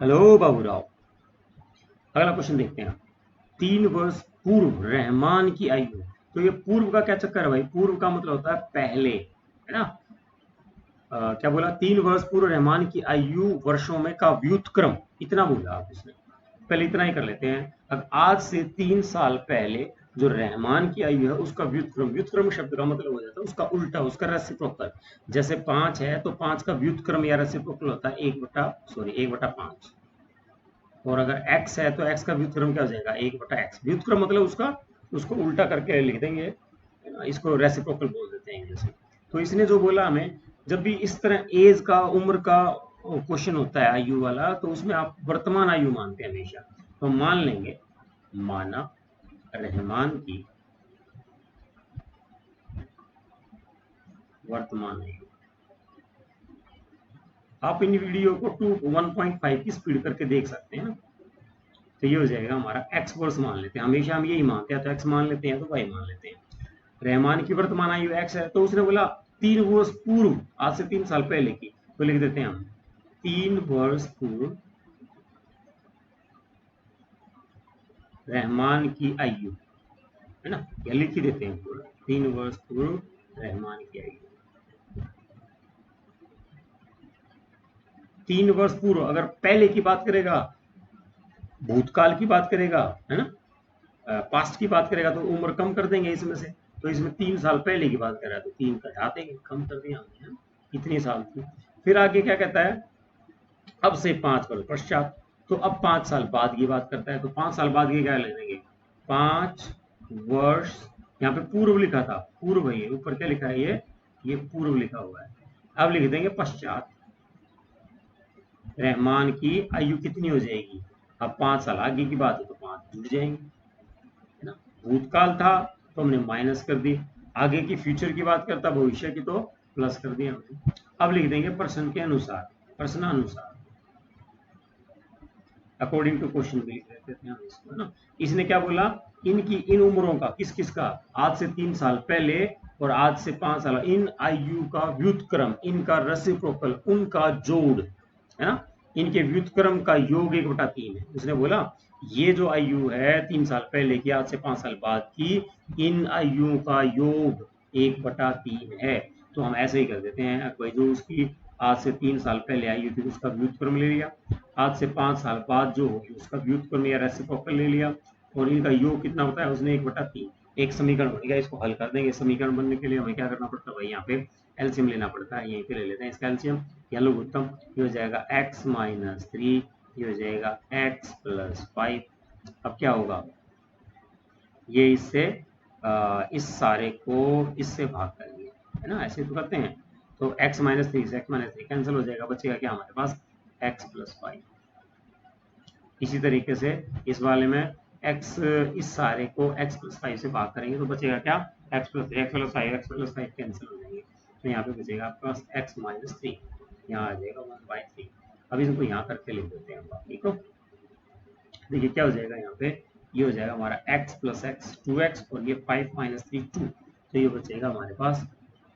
Hello Baburao. अगला question देखते हैं। 3 वर्ष पूर्व रहमान की आयु। तो ये पूर्व का क्या चक्कर है भाई? पूर्व का मतलब होता है पहले, है ना। क्या बोला? 3 वर्ष पूर्व रहमान की आयु वर्षों में का व्युत्क्रम, इतना बोला आप इसमें। पहले इतना ही कर लेते हैं। अब आज से 3 साल पहले जो रहमान की आयु है उसका व्युत्क्रम, व्युत्क्रम शब्द का मतलब हो जाता है उसका उल्टा, उसका रेसिप्रोकल। जैसे 5 है तो 5 का व्युत्क्रम या रेसिप्रोकल होता है 1/5। और अगर x है तो x का व्युत्क्रम क्या हो जाएगा? 1/x। व्युत्क्रम मतलब उसका, उसको उल्टा करके लिख देंगे, है ना? इसको रेसिप्रोकल बोल देते हैं जैसे। तो इसने जो बोला हमें, जब भी इस तरह एज का, उम्र का क्वेश्चन होता है आयु वाला, तो उसमें आप वर्तमान आयु मानते हैं हमेशा। तो मान लेंगे, माना रहमान की वर्तमान आयु। आप इन वीडियो को 1.5 की स्पीड करके देख सकते हैं ना। तो ये हो जाएगा हमारा एक्स वर्ष मान लेते हैं, हमेशा हम यही मानते हैं, तो एक्स मान लेते हैं तो वाई मान लेते हैं। रहमान की वर्तमान आयु एक्स है, तो उसने बोला 3 वर्ष पूर्व, आज से 3 साल पहले की, तो लिख देते हैं हम 3 वर्ष पूर्व रहमान की आयु, है ना। या लिख ही देते हैं पूरा, 3 वर्ष पूर्व रहमान की आयु। 3 वर्ष पूर्व अगर पहले की बात करेगा, भूतकाल की बात करेगा, है ना, पास्ट की बात करेगा, तो उम्र कम कर देंगे इसमें से। तो इसमें 3 साल पहले की बात कर रहा है तो 3 घटा देंगे, कम कर दिया हमने, है ना? इतने साल की। फिर आगे क्या कहता है? अब से 5 वर्ष पश्चात। तो अब 5 साल बाद की बात करता है, तो 5 साल बाद की क्या ले लेंगे? 5 वर्ष। यहाँ पे पूर्व लिखा था, पूर्व है, ये ऊपर क्या लिखा है? ये पूर्व लिखा हुआ है। अब लिख देंगे पश्चात। रहमान की आयु कितनी हो जाएगी? अब 5 साल आगे की बात है तो 5 जुड़ जाएंगे, है ना। भूतकाल था तो हमने माइनस कर दी, आगे की फ्यूचर की बात करता, भविष्य की, तो प्लस कर दिया हमने। अब लिख देंगे प्रश्न के अनुसार, प्रश्नानुसार, अकॉर्डिंग टू क्वेश्चन भी लिख देते हैं हम इसको, ना। इसने क्या बोला? इनकी इन उम्रों का, किस किस का, आज से 3 साल पहले और आज से 5 साल, इन आयु का व्युत्क्रम, इनका रेसिप्रोकल, उनका जोड़, है ना। इनके व्युत्क्रम का योग 1/3 है। उसने बोला ये जो आयु है 3 साल पहले की, आज से 5 साल बाद की, इन आयुओं का योग 1/3 है। तो हम ऐसे ही कर देते हैं, कोई जो उसकी आज से 3 साल पहले आयु थी उसका व्युत्क्रम ले लिया, आज से 5 साल बाद जो होगी उसका व्युत्क्रम या रेसिप्रोकल ले लिया, और इनका योग कितना होता है उसने 1/3। एक समीकरण बनेगा, इसको हल कर देंगे। समीकरण बनने के लिए हमें क्या करना पड़ता है भाई? यहाँ पे एलसीएम लेना पड़ता है, यहीं पे ले लेते हैं इसका एलसीएम या लघुत्तम। ये हो जाएगा x-3, ये हो जाएगा x+5। अब क्या होगा? ये इससे इस सारे को इससे भाग करेंगे, है ना, ऐसे तो करते हैं। तो x-3 से x-3 कैंसिल हो जाएगा, बचेगा क्या हमारे पास? x+5। इसी तरीके से इस वाले में x, इस सारे को x+5 से भाग करेंगे तो बचेगा क्या? x+5 कैंसिल हो जाएंगे, तो यहाँ पे बचेगा आपके पास x-3, यहाँ आ जाएगा 1/3। अब इसको यहाँ करके लिख देते हैं बाकी को। देखिए क्या हो जाएगा यहाँ पे? ये हो जाएगा हमारा x+x 2x, और ये 5-3 2। तो ये बचेगा हमारे पास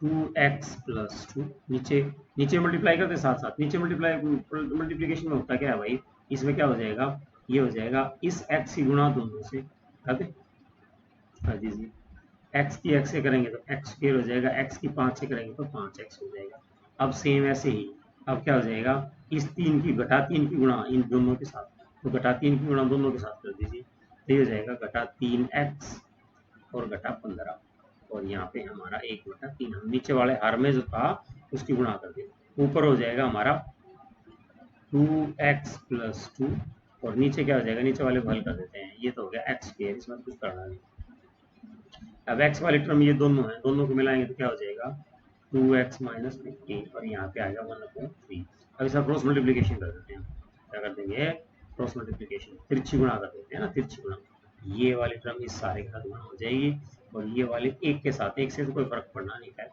2x+2। नीचे नीचे मल्टीप्लाई करते साथ साथ, नीचे मल्टीप्लीकेशन में होता क्या है भाई? इसमें क्या हो जाएगा? ये हो जाएगा इस x की गुणा दोनों से, कर दीजिए। x की x से करेंगे तो x स्क्वायर हो जाएगा, x की 5 से करेंगे तो 5x हो जाएगा। अब सेम ऐसे ही, अब क्या हो जाएगा? इस 3 की घटा 3 की गुणा इन दोनों के साथ, तो घटा 3 की गुणा दोनों के साथ कर दीजिए, तो ये हो जाएगा घटा 3x और घटा 15, और यहाँ पे हमारा 1/3, हम नीचे वाले हर में जो था उसकी गुणा कर देंगे। ऊपर हो जाएगा हमारा 2x+2, और नीचे क्या हो जाएगा? नीचे वाले को हल कर देते हैं, ये तो हो गया x स्क्वायर, इसमें कुछ करना नहीं। अब x वाले टर्म ये दोनों हैं, दोनों को मिलाएंगे तो क्या हो जाएगा? 2x-15, और यहाँ पे आएगा 1/3। अब इसका क्रॉस मल्टीप्लीकेशन कर देते हैं, क्या कर देंगे? क्रॉस मल्टीप्लीकेशन, तिरछी गुणा कर देते हैं ना, तिरछी गुणा। ये वाली टर्म इस सारे के साथ गुणा हो जाएगी, और ये वाले एक के साथ, एक से तो कोई फर्क पड़ना नहीं है,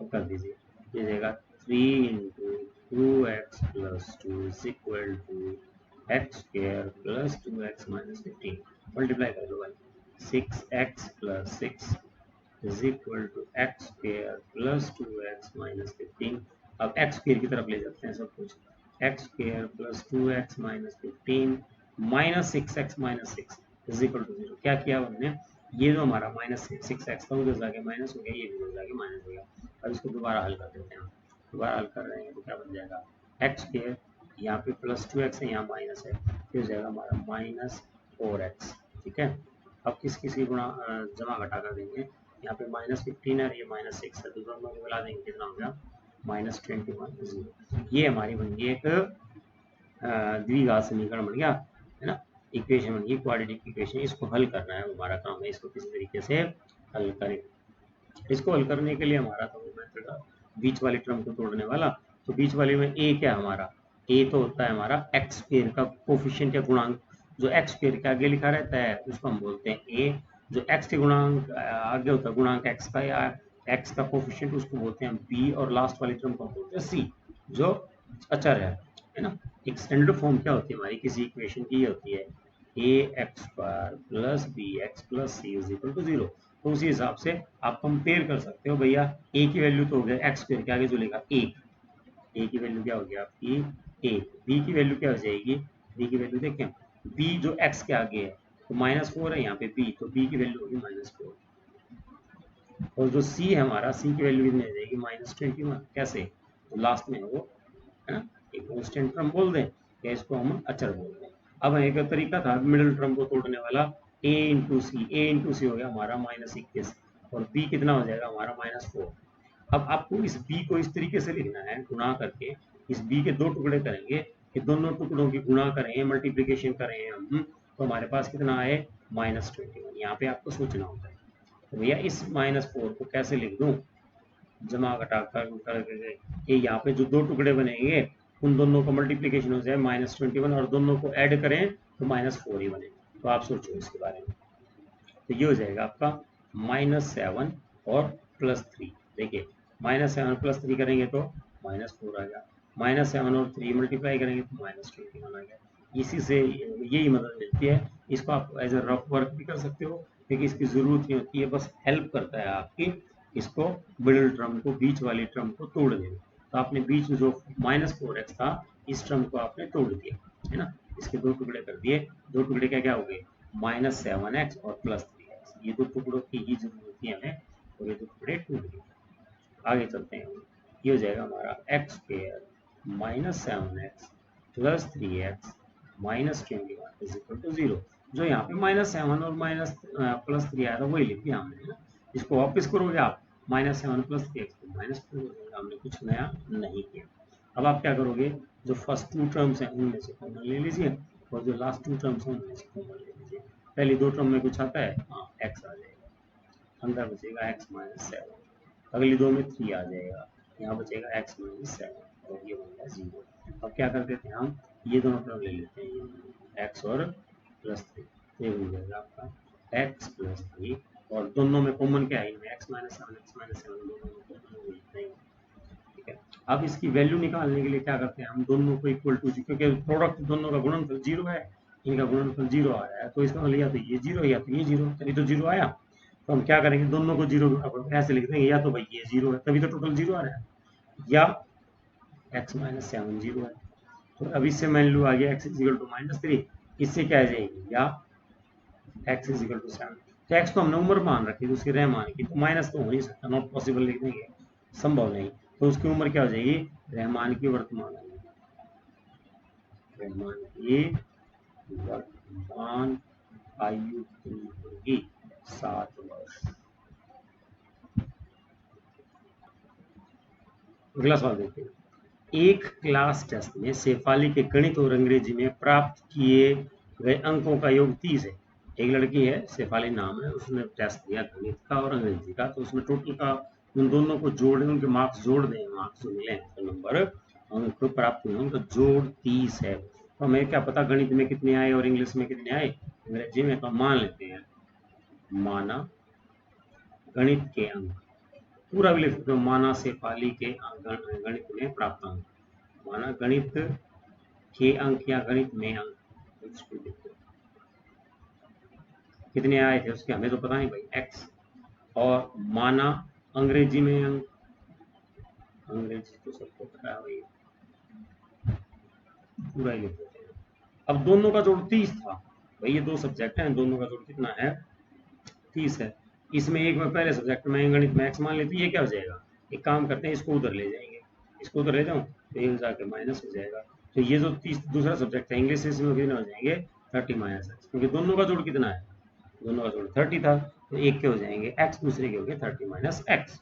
तो कर दीजिए। ये जाएगा 3 into 2x+2 is equal to x square plus 2x-15। Multiply कर दो भाई, 6x+6 is equal to x square plus 2x-15। अब एक्स स्क्वायर की तरफ ले जाते हैं सब कुछ, x square plus 2x minus 15 minus 6x minus 6 is equal to 0। क्या किया हमने, ये जो हमारा माइनस 6x था उधर जाके माइनस हो गया, ये उधर जाके माइनस हो गया। अब इसको दोबारा हल कर देते हैं। दोबारा हल कर रहे हैं तो क्या बन जाएगा, एक्स स्क्वायर यहाँ पे प्लस 2x है, यहाँ माइनस है, फिर हो जाएगा हमारा माइनस 4x। ठीक है, अब किस की गुणा जमा घटा कर देंगे, यहाँ पे माइनस 15 है और ये माइनस 6 है, तो दोनों को मिला देंगे, कितना हो गया माइनस 21। ये हमारी बन गई एक द्विघात समीकरण बन गया, है ना, इक्वेशन बन गई, क्वाड्रेटिक इक्वेशन। इसको हल करना है, हमारा काम है इसको किसी तरीके से हल करें। इसको हल करने के लिए हमारा तो मेथड बीच वाली टर्म को तोड़ने वाला, तो बीच वाले में ए क्या हमारा, ए तो होता है हमारा एक्स स्क्वायर का कोफिशिएंट या गुणांक, जो एक्स स्क्वायर के आगे लिखा रहता है उसको हम बोलते हैं ए, जो एक्स के गुणांक आगे होता है गुणांक एक्स का या एक्स का कोफिशिएंट उसको बोलते हैं बी, और लास्ट वाली टर्म को हम बोलते हैं सी, जो अचर है ना। एक स्टैंडर्ड फॉर्म क्या होती है हमारी किसी इक्वेशन की, होती है A X square plus B X plus C is equal to 0। तो उसी हिसाब से आप कंपेयर कर सकते हो, भैया ए की वैल्यू तो हो गया एक्स स्क्वायर के आगे जो लेगा एक, ए की वैल्यू क्या हो गया आपकी एक, बी की वैल्यू क्या हो जाएगी, बी की वैल्यू देखें, बी जो एक्स के आगे है तो माइनस 4 है यहाँ पे बी, तो बी की वैल्यू होगी माइनस 4, और जो सी है हमारा, सी की वैल्यू कितनी आ जाएगी -21। कैसे, तो लास्ट में वो है ना एक कांस्टेंट टर्म बोल दें या इसको हम अचर बोल दें। अब एक तरीका था मिडिल टर्म को तोड़ने वाला, a into C, A into C हो गया हमारा -21 और b कितना हो जाएगा हमारा -4। अब आपको इस b को इस तरीके से लिखना है, गुणा करके इस b के दो टुकड़े करेंगे, कि दोनों टुकड़ों की गुणा करें, मल्टीप्लीकेशन करें हम, तो हमारे पास कितना आए -21। यहाँ पे आपको सोचना होता है, तो भैया इस -4 को कैसे लिख दूं, जमा घटा करके, ये यहाँ पे जो दो टुकड़े बनेंगे उन दोनों का मल्टीप्लीकेशन हो जाए -21 और दोनों को ऐड करें तो -4 ही बने। तो आप सोचो इसके बारे में, तो ये हो जाएगा आपका -7 और +3। देखिए -7 +3 करेंगे तो -4 आ गया, -7 और 3 मल्टीप्लाई करेंगे तो -21 आ गया। इसी से यही मदद मिलती है, इसको आप एज ए रफ वर्क भी कर सकते हो, लेकिन इसकी ज़रूरत नहीं होती है, बस हेल्प करता है आपकी इसको मिडिल टर्म को, बीच वाली टर्म को तोड़ देना। तो आपने बीच में जो -4x था इस टर्म को आपने तोड़ दिया, है ना, इसके दो टुकड़े कर दिए, दो टुकड़े क्या क्या हो गए -7x और +3x, ये दो टुकड़ों की ही जरूरत थी हमें, और ये दो टुकड़े टूट गए। आगे चलते हैं, ये हो जाएगा हमारा x square -7x plus 3x -21 is equal to 0। जो यहाँ पे -7 और +3 आया था वही लिख दिया हमने, है ना। इसको वापस करोगे आप -7 + 3x तो -4 हो जाएगा, हमने कुछ नया नहीं किया। अब आप क्या करोगे, जो फर्स्ट टू टर्म्स हैं उनमें से कॉमन ले लीजिए, और जो लास्ट टू टर्म्स हैं उनमें से कॉमन ले लीजिए। पहली दो टर्म में कुछ आता है, हाँ x आ जाएगा, अंदर बचेगा x -7, अगली दो में 3 आ जाएगा, यहाँ बचेगा x -7 और ये बन गया 0। अब क्या कर देते हैं हम, ये दोनों टर्म ले लेते हैं, ये x और +3, ये बन जाएगा आपका x +3, और दोनों में कॉमन क्या है, x -7 दोनों में कॉमन नहीं। ठीक है, अब इसकी वैल्यू निकालने के लिए क्या करते हैं हम, दोनों को इक्वल टू, क्योंकि प्रोडक्ट दोनों का गुणनफल 0 है, इनका गुणनफल 0 आ रहा है, तो इसका मतलब या तो ये 0 या तो ये 0, तभी तो 0 आया। तो हम क्या करेंगे, दोनों को 0 ऐसे लिख देंगे, या तो भाई ये 0 है तभी तो टोटल 0 आ रहा है, या x -7 0 है। तो अब इससे मान लो आ गया x = -3, इससे क्या आ जाएगी, या x = 7। तो x को हमने उम्र मान रखी है, उसकी रहमान की, तो माइनस तो हो नहीं सकता, नॉट पॉसिबल लिख देंगे, संभव नहीं। तो उसकी उम्र क्या हो जाएगी, रहमान की वर्तमान आयु, रहमान की वर्तमान आयु होगी 7 वर्ष। अगला सवाल देखते हैं, एक क्लास टेस्ट में शेफाली के गणित और अंग्रेजी में प्राप्त किए गए अंकों का योग 30 है। एक लड़की है, शेफाली नाम है, उसने टेस्ट दिया गणित का और अंग्रेजी का, तो उसमें टोटल का उन दोनों को जोड़े, उनके मार्क्स जोड़ दें, मार्क्स जो मिले तो नंबर अंक प्राप्त हुए, उनका जोड़ 30 है। तो हमें क्या पता गणित में कितने आए और इंग्लिश में कितने आए, अंग्रेजी में, तो मान लेते हैं, माना गणित के अंक, पूरा भी लिख सकते हो, माना शेफाली के गणित में प्राप्त अंक, माना गणित के अंक या गणित में अंक, कितने आए थे उसके हमें तो पता नहीं भाई, x, और माना अंग्रेजी में अंक, अंग्रेजी तो सबको पता है भाई, पूरा ही लिख देते हैं। अब दोनों का जोड़ 30 था भाई, ये दो सब्जेक्ट हैं, दोनों का जोड़ कितना है 30 है। इसमें एक में पहले सब्जेक्ट में गणित में एक्स मान लेते, ये क्या हो जाएगा, एक काम करते हैं इसको उधर ले जाएंगे, इसको उधर ले जाऊँ तो ये जाके माइनस हो जाएगा। तो ये जो 30 दूसरा सब्जेक्ट है इंग्लिश, इसमें कितना हो जाएंगे 30 माइनस एक्स, क्योंकि दोनों का जोड़ कितना है, दोनों का जोड़ 30 था, तो एक के हो जाएंगे एक्स, दूसरे के हो गए 30 माइनस एक्स।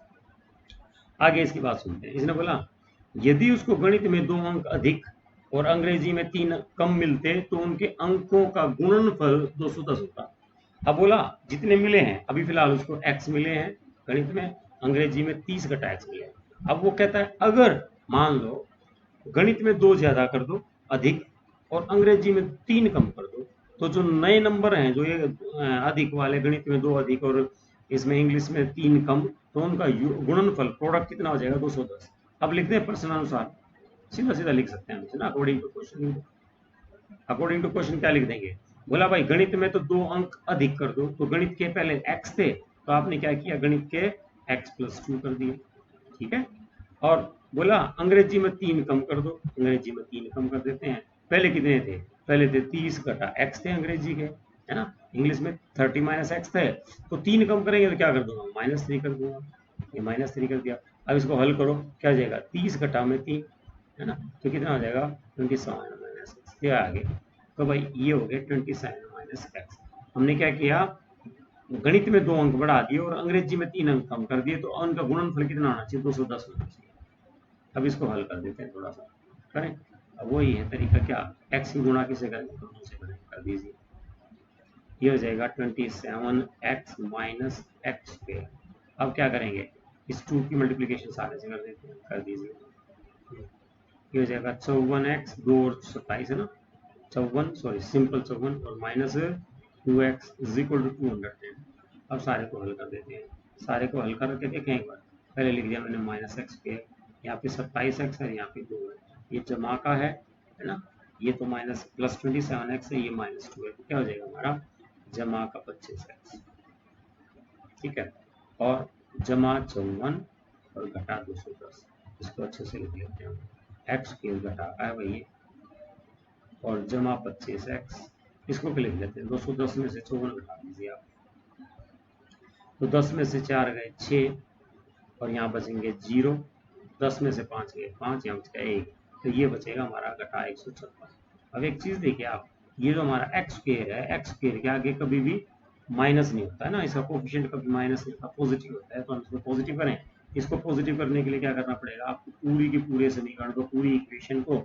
आगे इसकी बात सुनते हैं। इसने बोला यदि उसको गणित में 2 अंक अधिक और अंग्रेजी में 3 कम मिलते तो उनके अंकों का गुणनफल 210 होता। अब बोला जितने मिले हैं अभी फिलहाल उसको एक्स मिले हैं गणित में, अंग्रेजी में 30 घटा एक्स मिले हैं। अब वो कहता है अगर मान लो गणित में 2 ज्यादा कर दो अधिक और अंग्रेजी में 3 कम कर दो, तो जो नए नंबर हैं जो ये अधिक वाले गणित में 2 अधिक और इसमें इंग्लिश में 3 कम, तो उनका गुणनफल प्रोडक्ट कितना हो जाएगा 210। अब लिखते हैं प्रश्नानुसार, सीधा सीधा लिख सकते हैं हम ना, according to question. According to question क्या लिख देंगे, बोला भाई गणित में तो 2 अंक अधिक कर दो, तो गणित के पहले एक्स थे तो आपने क्या किया गणित के एक्स प्लस 2 कर दिए, ठीक है। और बोला अंग्रेजी में 3 कम कर दो, अंग्रेजी में 3 कम कर देते हैं। पहले कितने थे, पहले थे 30 घटा एक्स थे अंग्रेजी के, है ना, इंग्लिश में 30 माइनस एक्स थे, तो 3 कम करेंगे तो क्या कर दूंगा -3 कर दूंगा, ये -3 कर दिया। अब इसको हल करो क्या हो जाएगा 30 घटा में 3, है ना, तो कितना हो जाएगा 27 माइनस एक्स, क्या आगे, तो भाई ये हो गया 27 माइनस एक्स। हमने क्या किया गणित में 2 अंक बढ़ा दिए और अंग्रेजी में 3 अंक कम कर दिए, तो उनका गुणनफल कितना होना चाहिए 210 होना चाहिए। अब इसको हल कर देते हैं, थोड़ा सा करें। अब वही है तरीका, क्या एक्स की गुणा किसे करेंगे, दोनों से करें, कर दीजिए। ये हो जाएगा 27x माइनस एक्स स्क्वायर। अब क्या करेंगे इस 2 की मल्टीप्लीकेशन सारे से कर देते हैं, कर दीजिए। ये हो जाएगा 54x 2 और 27 है ना, 54 सॉरी सिंपल 54 और minus 2x is equal to 210। अब सारे को हल कर देते हैं, सारे को हल करके देखें एक बार, पहले लिख दिया मैंने माइनस एक्स स्क्वायर, यहाँ पे 27x है, यहाँ पे 2 है, ये जमा का है ना, ये तो माइनस प्लस 27x है, ये -2 है, तो क्या हो जाएगा हमारा जमा का 25x, ठीक है, और जमा 54 और घटा 210, इसको अच्छे से लिख लेते हैं, एक्स स्क्वायर घटा का है वही, और जमा 25x, इसको भी लिख लेते हैं। 210 में से 54 घटा दीजिए आप, तो 10 में से 4 गए 6 और यहाँ बचेंगे 0, 10 में से 5 गए 5, यहाँ बच गया 1, तो ये बचेगा हमारा घटा 156। अब एक चीज देखिए आप, ये जो हमारा एक्स स्क्वायर है, एक्स स्क्वायर के आगे कभी भी माइनस नहीं होता है ना, इसका कोफिशिएंट कभी माइनस नहीं होता, पॉजिटिव होता है, तो हम इसको पॉजिटिव करें। इसको पॉजिटिव करने के लिए क्या करना पड़ेगा आपको, पूरी की पूरे समीकरण को, पूरी इक्वेशन को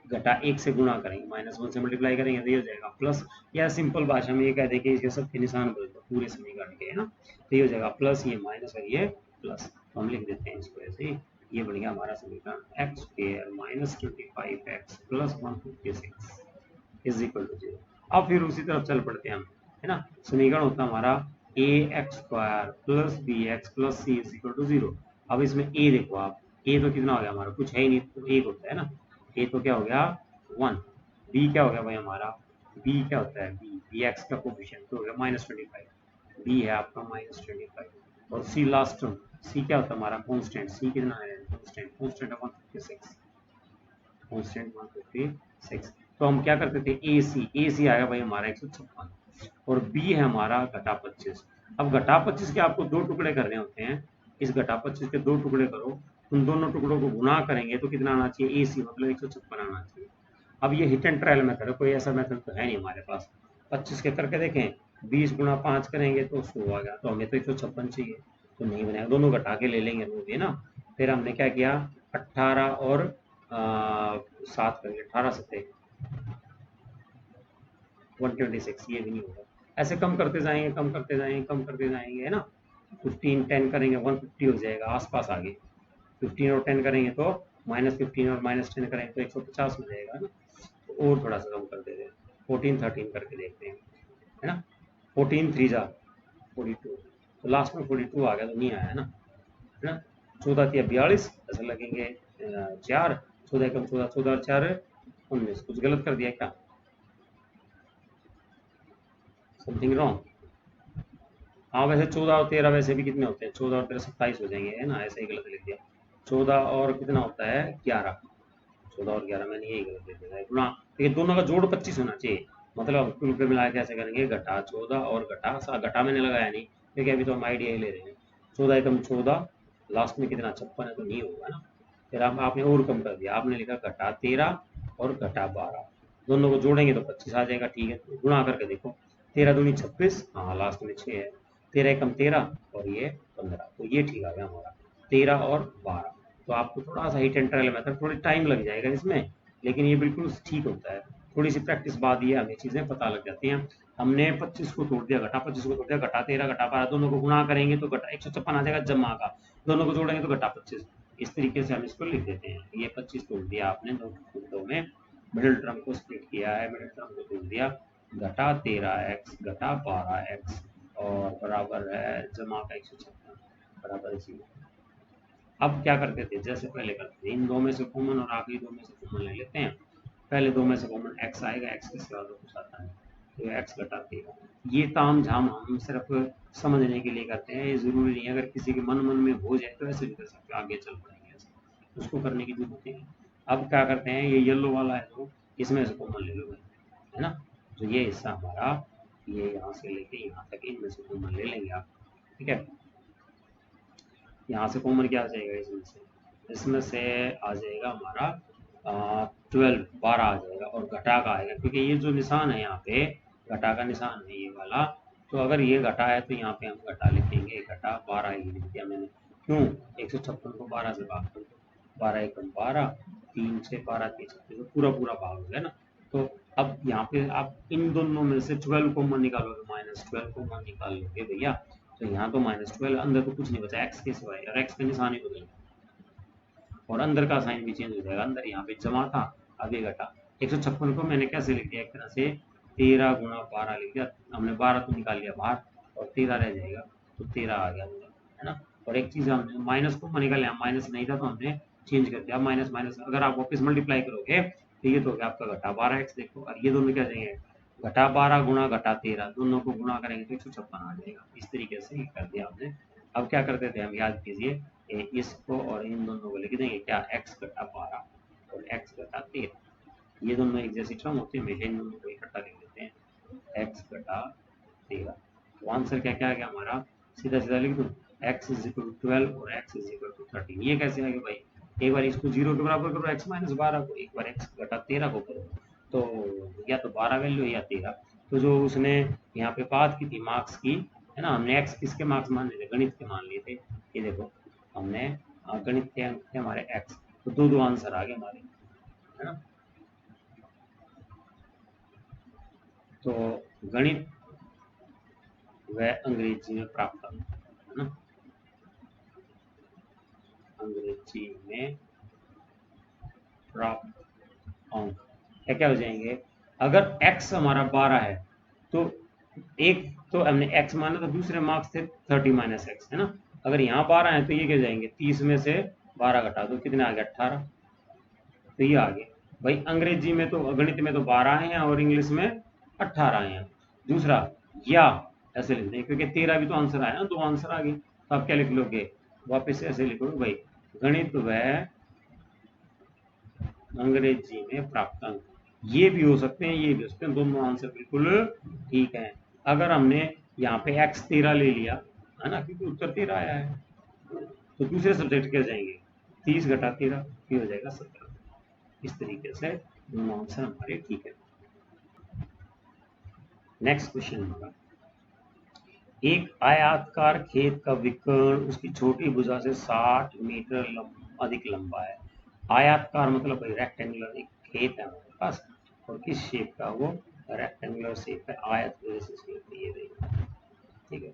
घटा 1 से गुणा करेंगे, -1 से मल्टीप्लाई करेंगे तो ये हो जाएगा प्लस, या सिंपल भाषा में ये कह दें कि इसके सबके निशान बदल दो पूरे समीकरण के, है ना, तो ये हो जाएगा प्लस, ये माइनस और ये प्लस, तो हम लिख देते हैं इसको ऐसे, ये बन गया हमारा समीकरण x square minus 25x plus 156 is equal to 0। अब फिर उसी तरफ चल पड़ते हैं हम, है ना, समीकरण होता है हमारा A X square plus B X plus C is equal to 0। अब इसमें ए देखो आप, ए तो कितना हो गया हमारा, कुछ है ही नहीं, तो 1 होता है ना, ए तो क्या हो गया 1, बी क्या हो गया भाई हमारा, बी क्या होता है बी एक्स का कोफिशिएंट तो हो गया -25, बी है आपका -25, और सी लास्ट टर्म, सी क्या होता है हमारा कांस्टेंट, सी कितना है कांस्टेंट, कांस्टेंट है 156, कांस्टेंट 156। तो हम क्या करते थे ए सी आएगा भाई हमारा 156 और बी है हमारा घटा 25। अब घटा 25 के आपको 2 टुकड़े करने होते हैं, इस घटा 25 के 2 टुकड़े करो, उन दोनों टुकड़ों को गुना करेंगे तो कितना आना चाहिए, ए सी मतलब 156 आना चाहिए। अब ये हिट एंड ट्रायल मेथड है, कोई ऐसा मेथड तो है नहीं हमारे पास। 25 के करके देखें, 20 गुणा 5 करेंगे तो 100 आ गया, तो हमें तो 156 चाहिए, तो नहीं बनेगा, दोनों घटा के ले लेंगे वो भी ना। फिर हमने क्या किया 18 और 7 करेंगे, 18 सत्ते 126, ये भी नहीं होगा, ऐसे कम करते जाएंगे कम करते जाएंगे कम करते जाएंगे, है ना। 15 10 करेंगे 150 हो जाएगा, आसपास आगे 15 और 10 करेंगे तो -15 और -10 करेंगे तो 150 हो जाएगा ना, तो और थोड़ा सा कम कर देते हैं, 14 13 करके देखते हैं, है ना, 14 3 जा 42, तो लास्ट में 42 आ गया तो नहीं आया है ना, 14 3 42 ऐसा लगेंगे 4, 14 कम 14, 14 और 4 19, कुछ गलत कर दिया क्या, समथिंग रॉन्ग। हाँ वैसे 14 और 13 वैसे भी कितने होते हैं, 14 और 13 27 हो जाएंगे, है ना, ऐसे ही गलत लिख दिया। 14 और कितना होता है 11, 14 और 11 मैंने यही गलत दे दिया गुणा, देखिए दोनों का जोड़ 25 होना चाहिए, मतलब कुल पे मिला कैसे करेंगे, घटा 14 और घटा मैंने लगाया नहीं क्योंकि अभी तो हम आइडिया ही ले रहे हैं। 14 एकम 14, लास्ट में कितना 56 है तो नहीं होगा ना। फिर आपने और कम कर दिया, आपने लिखा घटा 13 और घटा 12, दोनों को जोड़ेंगे तो 25 आ जाएगा। ठीक है, तो गुणा करके देखो, 13 दूनी 26, हाँ लास्ट में 6 है, 13 एकम 13 और ये 15, तो ये ठीक आ गया हमारा 13 और 12। तो आपको थोड़ा सा हिट एंड ट्रायल मेथड, थोड़ी टाइम लग जाएगा इसमें, लेकिन ये बिल्कुल ठीक होता है। थोड़ी सी प्रैक्टिस बाद ये हमें चीज़ें पता लग जाती हैं। हमने 25 को तोड़ दिया, घटा 25 को तोड़ दिया, घटा 13 घटा 12, दोनों को गुणा करेंगे तो घटा 156 आ जाएगा जमा का, दोनों को जोड़ेंगे तो घटा 25, इस तरीके से हम इसको लिख देते हैं। ये 25 तोड़ दिया आपने दो में, मिडिल टर्म को स्प्लिट किया है, मिडिल टर्म को तोड़ दिया, घटा 13x घटा 12x और बराबर है जमा का 156 बराबर इसी। अब क्या करते थे, जैसे पहले करते थे, इन दो में से कॉमन और आखिरी दो में से कॉमन ले लेते हैं। पहले दो में से कॉमन x आएगा, x के सिवा तो कुछ आता है, तो x घटा 13। ये ताम झाम हम सिर्फ समझने के लिए करते हैं, ये जरूरी नहीं है, अगर किसी के मन में हो जाए तो ऐसे भी कर सकते हो, आगे चल पाएंगे ऐसे, उसको करने की जरूरत नहीं है। अब क्या करते हैं, ये येलो वाला है तो इसमें से कॉमन ले लो भाई, है ना। तो ये हिस्सा हमारा, ये यहाँ से लेके यहाँ तक इनमें से कॉमन ले लेंगे आप, ठीक है। यहाँ से कॉमन क्या आ जाएगा, इसमें से आ जाएगा हमारा 12 आ जाएगा और घटा का आएगा, क्योंकि ये जो निशान है यहाँ पे घटा का निशान है ये वाला, तो अगर ये घटा है तो यहाँ पे हम घटा लिखेंगे, घटा 12 ही लिख दिया मैंने, क्यों 156 को 12 से भाग दो, 12 एकम 12, 3 6 12 3 36, तो पूरा पूरा भाग हो गया ना। तो अब यहाँ पे आप इन दोनों में से 12 कॉमन निकालोगे, -12 कॉमन निकाल लोगे भैया, तो यहाँ तो -12, अंदर तो कुछ नहीं बचा x के सिवाय, और x का निशान ही बदल और अंदर का साइन भी चेंज हो जाएगा। अंदर यहाँ पे जमा था, अब ये घटा। 156 को मैंने कैसे लिख दिया, एक तरह से 13 गुणा 12 लिख दिया, हमने 12 तो निकाल लिया बाहर और 13 रह जाएगा, तो 13 आ गया, है ना। और एक चीज हमने माइनस को निकाल लिया, माइनस नहीं था तो हमने चेंज कर दिया, माइनस माइनस अगर आप वापस मल्टीप्लाई करोगे तो ये तो हो गया आपका घटा 12x, देखो, और ये दोनों क्या जाएंगे, घटा 12 गुणा घटा 13, दोनों को गुणा करेंगे तो 156 आ जाएगा। इस तरीके से कर दिया हमने। अब क्या करते थे हम, याद कीजिए, इसको और इन दोनों को लिख देंगे क्या, x घटा 12 और x घटा 13, ये दोनों एक जैसी टर्म होती है, हमेशा इन दोनों को इकट्ठा लिख देते हैं, x घटा 13। तो आंसर क्या क्या आ गया हमारा, सीधा सीधा लिख दूं, x इज इक्वल टू 12 और x इज इक्वल टू 13। ये कैसे आ गया भाई, एक बार इसको 0 के बराबर करो, x माइनस 12 को, एक बार x घटा 13 को करो, तो या तो 12 वैल्यू या 13। तो जो उसने यहाँ पे बात की थी मार्क्स की, है ना, हमने x किसके मार्क्स मान लिए थे, गणित के मान लिए थे, ये देखो हमने गणित के अंक थे हमारे x, तो दो दो आंसर आ गए हमारे, है ना। तो गणित व अंग्रेजी में प्राप्त अंक, है ना, अंग्रेजी में प्राप्त अंक क्या क्या हो जाएंगे, अगर x हमारा 12 है तो एक तो हमने x माना, तो दूसरे मार्क्स थे 30 माइनस एक्स, है ना। अगर यहाँ 12 है तो ये क्या जाएंगे, 30 में से 12 घटा दो, कितने आ गए 18, तो ये आ गए भाई। अंग्रेजी में तो, गणित में तो 12 है और इंग्लिश में 18 है। दूसरा या ऐसे लिख दें, क्योंकि 13 भी तो आंसर आया ना, दो आंसर आ गए, तो आप क्या लिख लोगे, वापस ऐसे लिखोगे भाई, गणित व अंग्रेजी में प्राप्त अंक, ये भी हो सकते हैं, ये भी हो सकते हैं, दोनों आंसर बिल्कुल ठीक है। अगर हमने यहाँ पे x 13 ले लिया, है ना, क्योंकि उत्तर 13 आया है, तो दूसरे सब्जेक्ट क्या जाएंगे, 30 घटा 13, ये हो जाएगा 17। इस तरीके से दोनों आंसर हमारे ठीक है। नेक्स्ट क्वेश्चन हमारा, एक आयताकार खेत का विकर्ण उसकी छोटी भुजा से 60 मीटर अधिक लंबा है। आयताकार मतलब रेक्टेंगुलर, एक खेत है हमारे पास और किस शेप का, वो रेक्टेंगुलर शेप है, आयत जैसे शेप है, ये देखिए, ठीक है।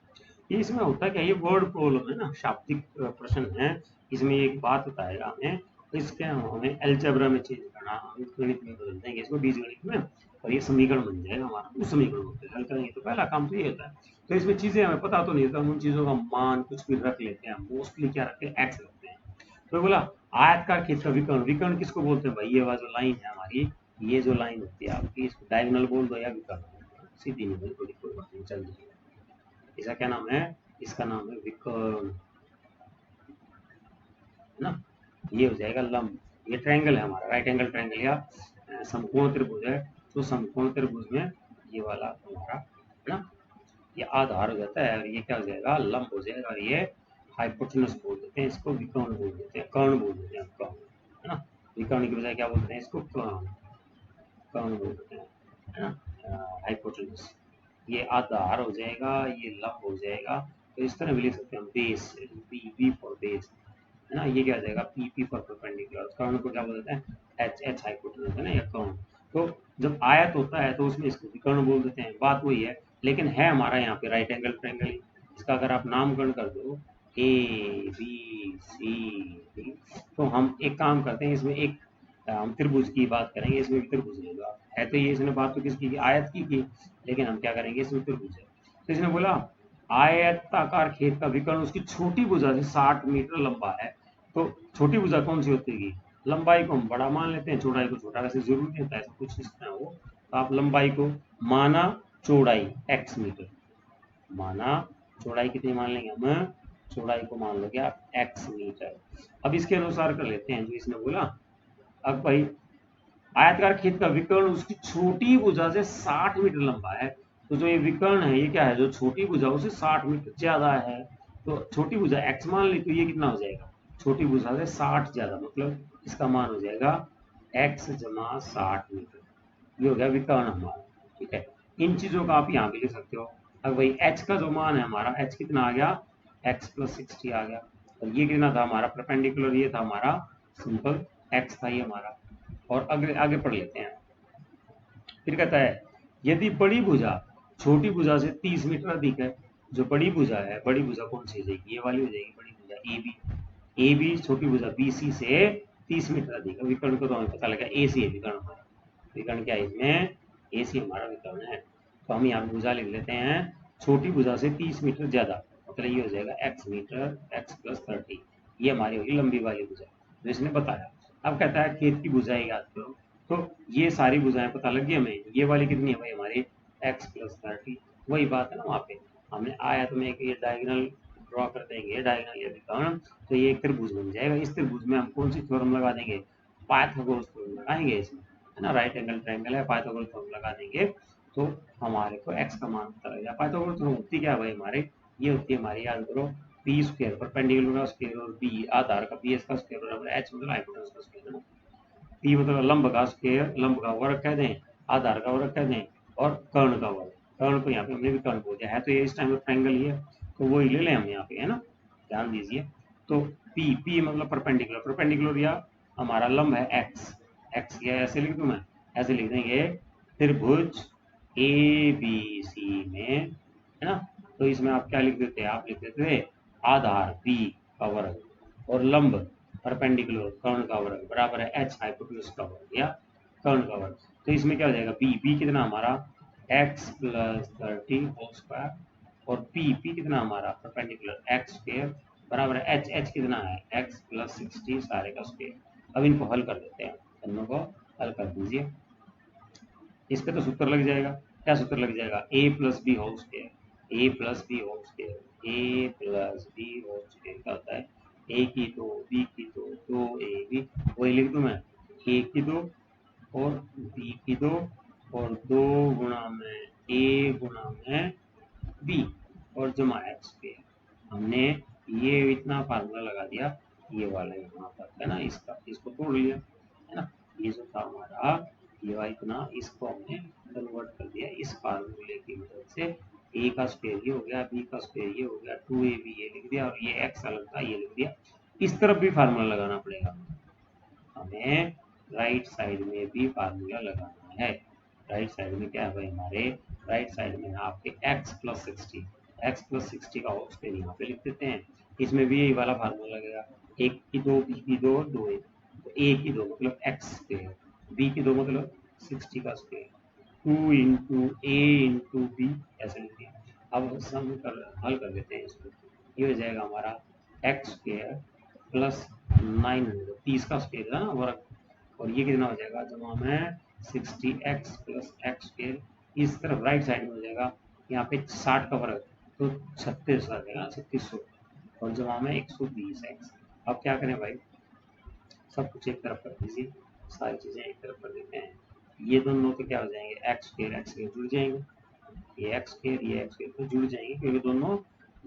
ये इसमें होता क्या, ये वर्ड प्रॉब्लम है ना, शाब्दिक प्रश्न है, इसमें एक बात बताएगा हमें, इसके हमें अलजेब्रा में चेंज करना, गणित में बदल देंगे इसको, बीजगणित में, और ये समीकरण बन जाएगा हमारा, उस समीकरण को हल करेंगे। तो पहला काम तो ये होता है, तो इसमें चीजें हमें पता तो नहीं होता, हम उन चीजों का मान कुछ भी रख लेते हैं, मोस्टली क्या रखते हैं, एक्स रखते हैं। तो बोला आयतकार खेत का विकर्ण, विकर्ण किसको बोलते हैं भाई, ये वाला जो लाइन है हमारी, ये जो लाइन होती है आपकी, इसको डायगोनल बोल दो या विकर्ण, सीधी नहीं बोल, कोई बात नहीं, चल जाएगी। इसका क्या नाम है, इसका नाम है विकर्ण, है ना। ये हो जाएगा लंब, ये ट्रायंगल है हमारा, राइट एंगल ट्रायंगल या समकोण त्रिभुज है। तो समकोण त्रिभुज में ये वाला हमारा है ना, ये आधार हो जाता है और ये क्या हो जाएगा, लंब हो जाएगा। और ये हाइपोटेनस बोल देते हैं इसको, विकर्ण बोल देते हैं, कर्ण बोल देते हैं, कर्ण है ना। विकर्ण की बजाय क्या बोलते हैं इसको, कर्ण, कर्ण बोल देते हैं है ना, हाइपोटेनस। ये आधार हो जाएगा, ये लंब हो जाएगा। तो इस तरह भी लिख सकते हैं हम, बेस, बी फॉर बेस है ना। ये क्या हो जाएगा, पी फॉर परपेंडिकुलर। कर्ण को क्या बोलते हैं, एच हाइपोटेनस है ना, या कर्ण। तो जब आयत होता है तो उसमें इसको विकर्ण बोल देते हैं, बात वही है। लेकिन है हमारा यहाँ पे राइट एंगल ट्रायंगल। इसका अगर आप नामकरण कर दो ए बी सी डी, तो हम एक काम करते हैं, इसमें एक हम त्रिभुज की बात करेंगे। इसमें भी त्रिभुज लेगा है, तो ये इसने बात तो किसकी की, आयत की थी। लेकिन हम क्या करेंगे, इसमें त्रिभुज है। तो इसने बोला आयताकार खेत का विकर्ण उसकी छोटी भुजा से 60 मीटर लंबा है। तो छोटी भुजा कौन सी होती है, लंबाई को हम बड़ा मान लेते हैं, चौड़ाई को छोटा। वैसे जरूरी नहीं होता ऐसा कुछ, इस तरह हो। तो आप लंबाई को माना चौड़ाई x मीटर, माना चौड़ाई कितनी मान लेंगे हम, चौड़ाई को मान लोगे आप x मीटर। अब इसके अनुसार कर लेते हैं जो इसने बोला। अब भाई आयतकार खेत का विकर्ण उसकी छोटी भुजा से 60 मीटर लंबा है। तो जो ये विकर्ण है ये क्या है, जो छोटी भुजा उसे 60 मीटर ज्यादा है। तो छोटी भुजा x मान ली, तो ये कितना हो जाएगा, छोटी भुजा से 60 ज्यादा, मतलब इसका मान हो जाएगा x जमा 60 मीटर। ये हो गया विकर्ण हमारा, ठीक है। इन चीजों का आप यहाँ भी लिख सकते हो। अब भाई h का जो मान है हमारा, h कितना आ गया, x प्लस 60 आ गया। और ये कितना था हमारा परपेंडिकुलर, ये था हमारा सिंपल x था ये हमारा। और आगे आगे पढ़ लेते हैं। फिर कहता है यदि बड़ी भुजा छोटी भुजा से 30 मीटर अधिक है। जो बड़ी भुजा है, बड़ी भुजा कौन सी हो जाएगी, ये वाली हो जाएगी बड़ी भुजा ए बी। ए बी छोटी भुजा बी सी से 30 मीटर अधिक है। विकर्ण को तो हमें पता लगा ए सी है विकर्ण हमारा। विकर्ण क्या है इसमें, ए सी हमारा विकर्ण है। तो हम यहाँ भुजा लिख लेते हैं, छोटी भुजा से 30 मीटर ज्यादा, मतलब ये हो जाएगा x मीटर, x प्लस 30। ये हमारी होगी लंबी वाली भुजा जो इसने बताया। अब कहता है खेत की भुजाएं याद करो। तो ये सारी भुजाएं पता लग गई हमें। ये वाली कितनी है भाई हमारी, x प्लस 30। वही बात है ना, वहाँ पे हमने आयत में एक ये डायगोनल ड्रॉ कर देंगे, डायगोनल या विकर्ण। तो ये एक त्रिभुज बन जाएगा। इस त्रिभुज में हम कौन सी थ्योरम लगा देंगे, पाइथागोरस थ्योरम लगाएंगे इसमें, है ना। राइट एंगल ट्रायंगल है, पाइथागोरस थ्योरम लगा देंगे तो हमारे को x का मान पता लग जाए। पाइथागोरस थ्योरम होती क्या है भाई हमारे, ये होती है हमारी, याद करो, पी स्क्वायर परपेंडिकुलर का स्क्वायर और बी आधार का बी का स्क्वायर बराबर एच मतलब हाइपोटेनस का स्क्वायर है ना। पी मतलब लंब का स्क्वायर, लंब का वर्ग कह दें, आधार का वर्ग कह दें, और कर्ण का वर्ग। कर्ण को यहाँ पे हमने भी कर्ण बोल दिया है, तो ये इस टाइम ट्रायंगल ही है, तो वही ले लें हम यहाँ पे, है ना। ध्यान दीजिए। तो पी मतलब परपेंडिकुलर, परपेंडिकुलर या हमारा लंब है एक्स। एक्स या ऐसे लिख दूं मैं, ऐसे लिख देंगे त्रिभुज ए बी सी में, है ना। तो इसमें आप क्या लिख देते हैं, आप लिख देते थे आधार बी का वर्ग और लंब परपेंडिकुलर कर्ण का वर्ग बराबर है एच हाइपोटेनस का वर्ग या कर्ण का वर्ग। तो इसमें क्या हो जाएगा, बी कितना हमारा x प्लस 30 होल स्क्वायर और पी कितना हमारा परपेंडिकुलर x स्क्वायर बराबर है एच कितना है x प्लस 60 सारे का स्क्वायर। अब इनको हल कर देते हैं, दोनों को हल कर दीजिए। इस पे तो सूत्र लग जाएगा। क्या सूत्र लग जाएगा, a plus B whole square, a plus B whole square, a plus B whole square क्या होता है, a की दो b की दो, दो ए बी। वही लिख दूं मैं, a की दो और b की दो और दो गुणा में a गुणा में b और जमा x पे हमने ये इतना फार्मूला लगा दिया। ये वाला यहाँ तक है ना, इसका इसको तोड़ लिया है ना। ये जो था हमारा ये वाला इतना, इसको हमने कन्वर्ट कर दिया इस फार्मूले की मदद से। ए का स्क्वायर ये हो गया, बी का स्क्वायर ये हो गया, 2ab ये लिख दिया और ये एक्स अलग था ये लिख दिया। इस तरफ भी फार्मूला लगाना पड़ेगा हमें, राइट साइड में भी फार्मूला लगाना है। राइट साइड में क्या है भाई हमारे, राइट साइड में आपके x प्लस 60 का होल स्क्वायर यहाँ पे लिख देते हैं। इसमें भी यही वाला फार्मूला लगेगा, एक की दो बी की दो और दो ए। तो ए की दो मतलब x स्क्वायर, बी की दो मतलब 60 का square, 2 into A into B ऐसे लिख दिया। अब सम कर हल कर देते हैं इसको। ये हो जाएगा हमारा x स्क्वायर प्लस 900, 30 का स्क्वायर है ना वर्ग, और ये कितना हो जाएगा जमा में 60x प्लस एक्स स्क्वायर। इस तरफ राइट साइड में हो जाएगा यहाँ पे 60 का वर्ग, तो 36 आ जाएगा 3600 और जमा में 120x। अब क्या करें भाई, सब कुछ एक तरफ कर दीजिए, सारी चीजें एक तरफ कर देते हैं। ये दोनों तो क्या हो जाएंगे, एक्स स्क्वायर जुड़ जाएंगे, ये एक्स स्क्वायर तो जुड़ जाएंगे क्योंकि दोनों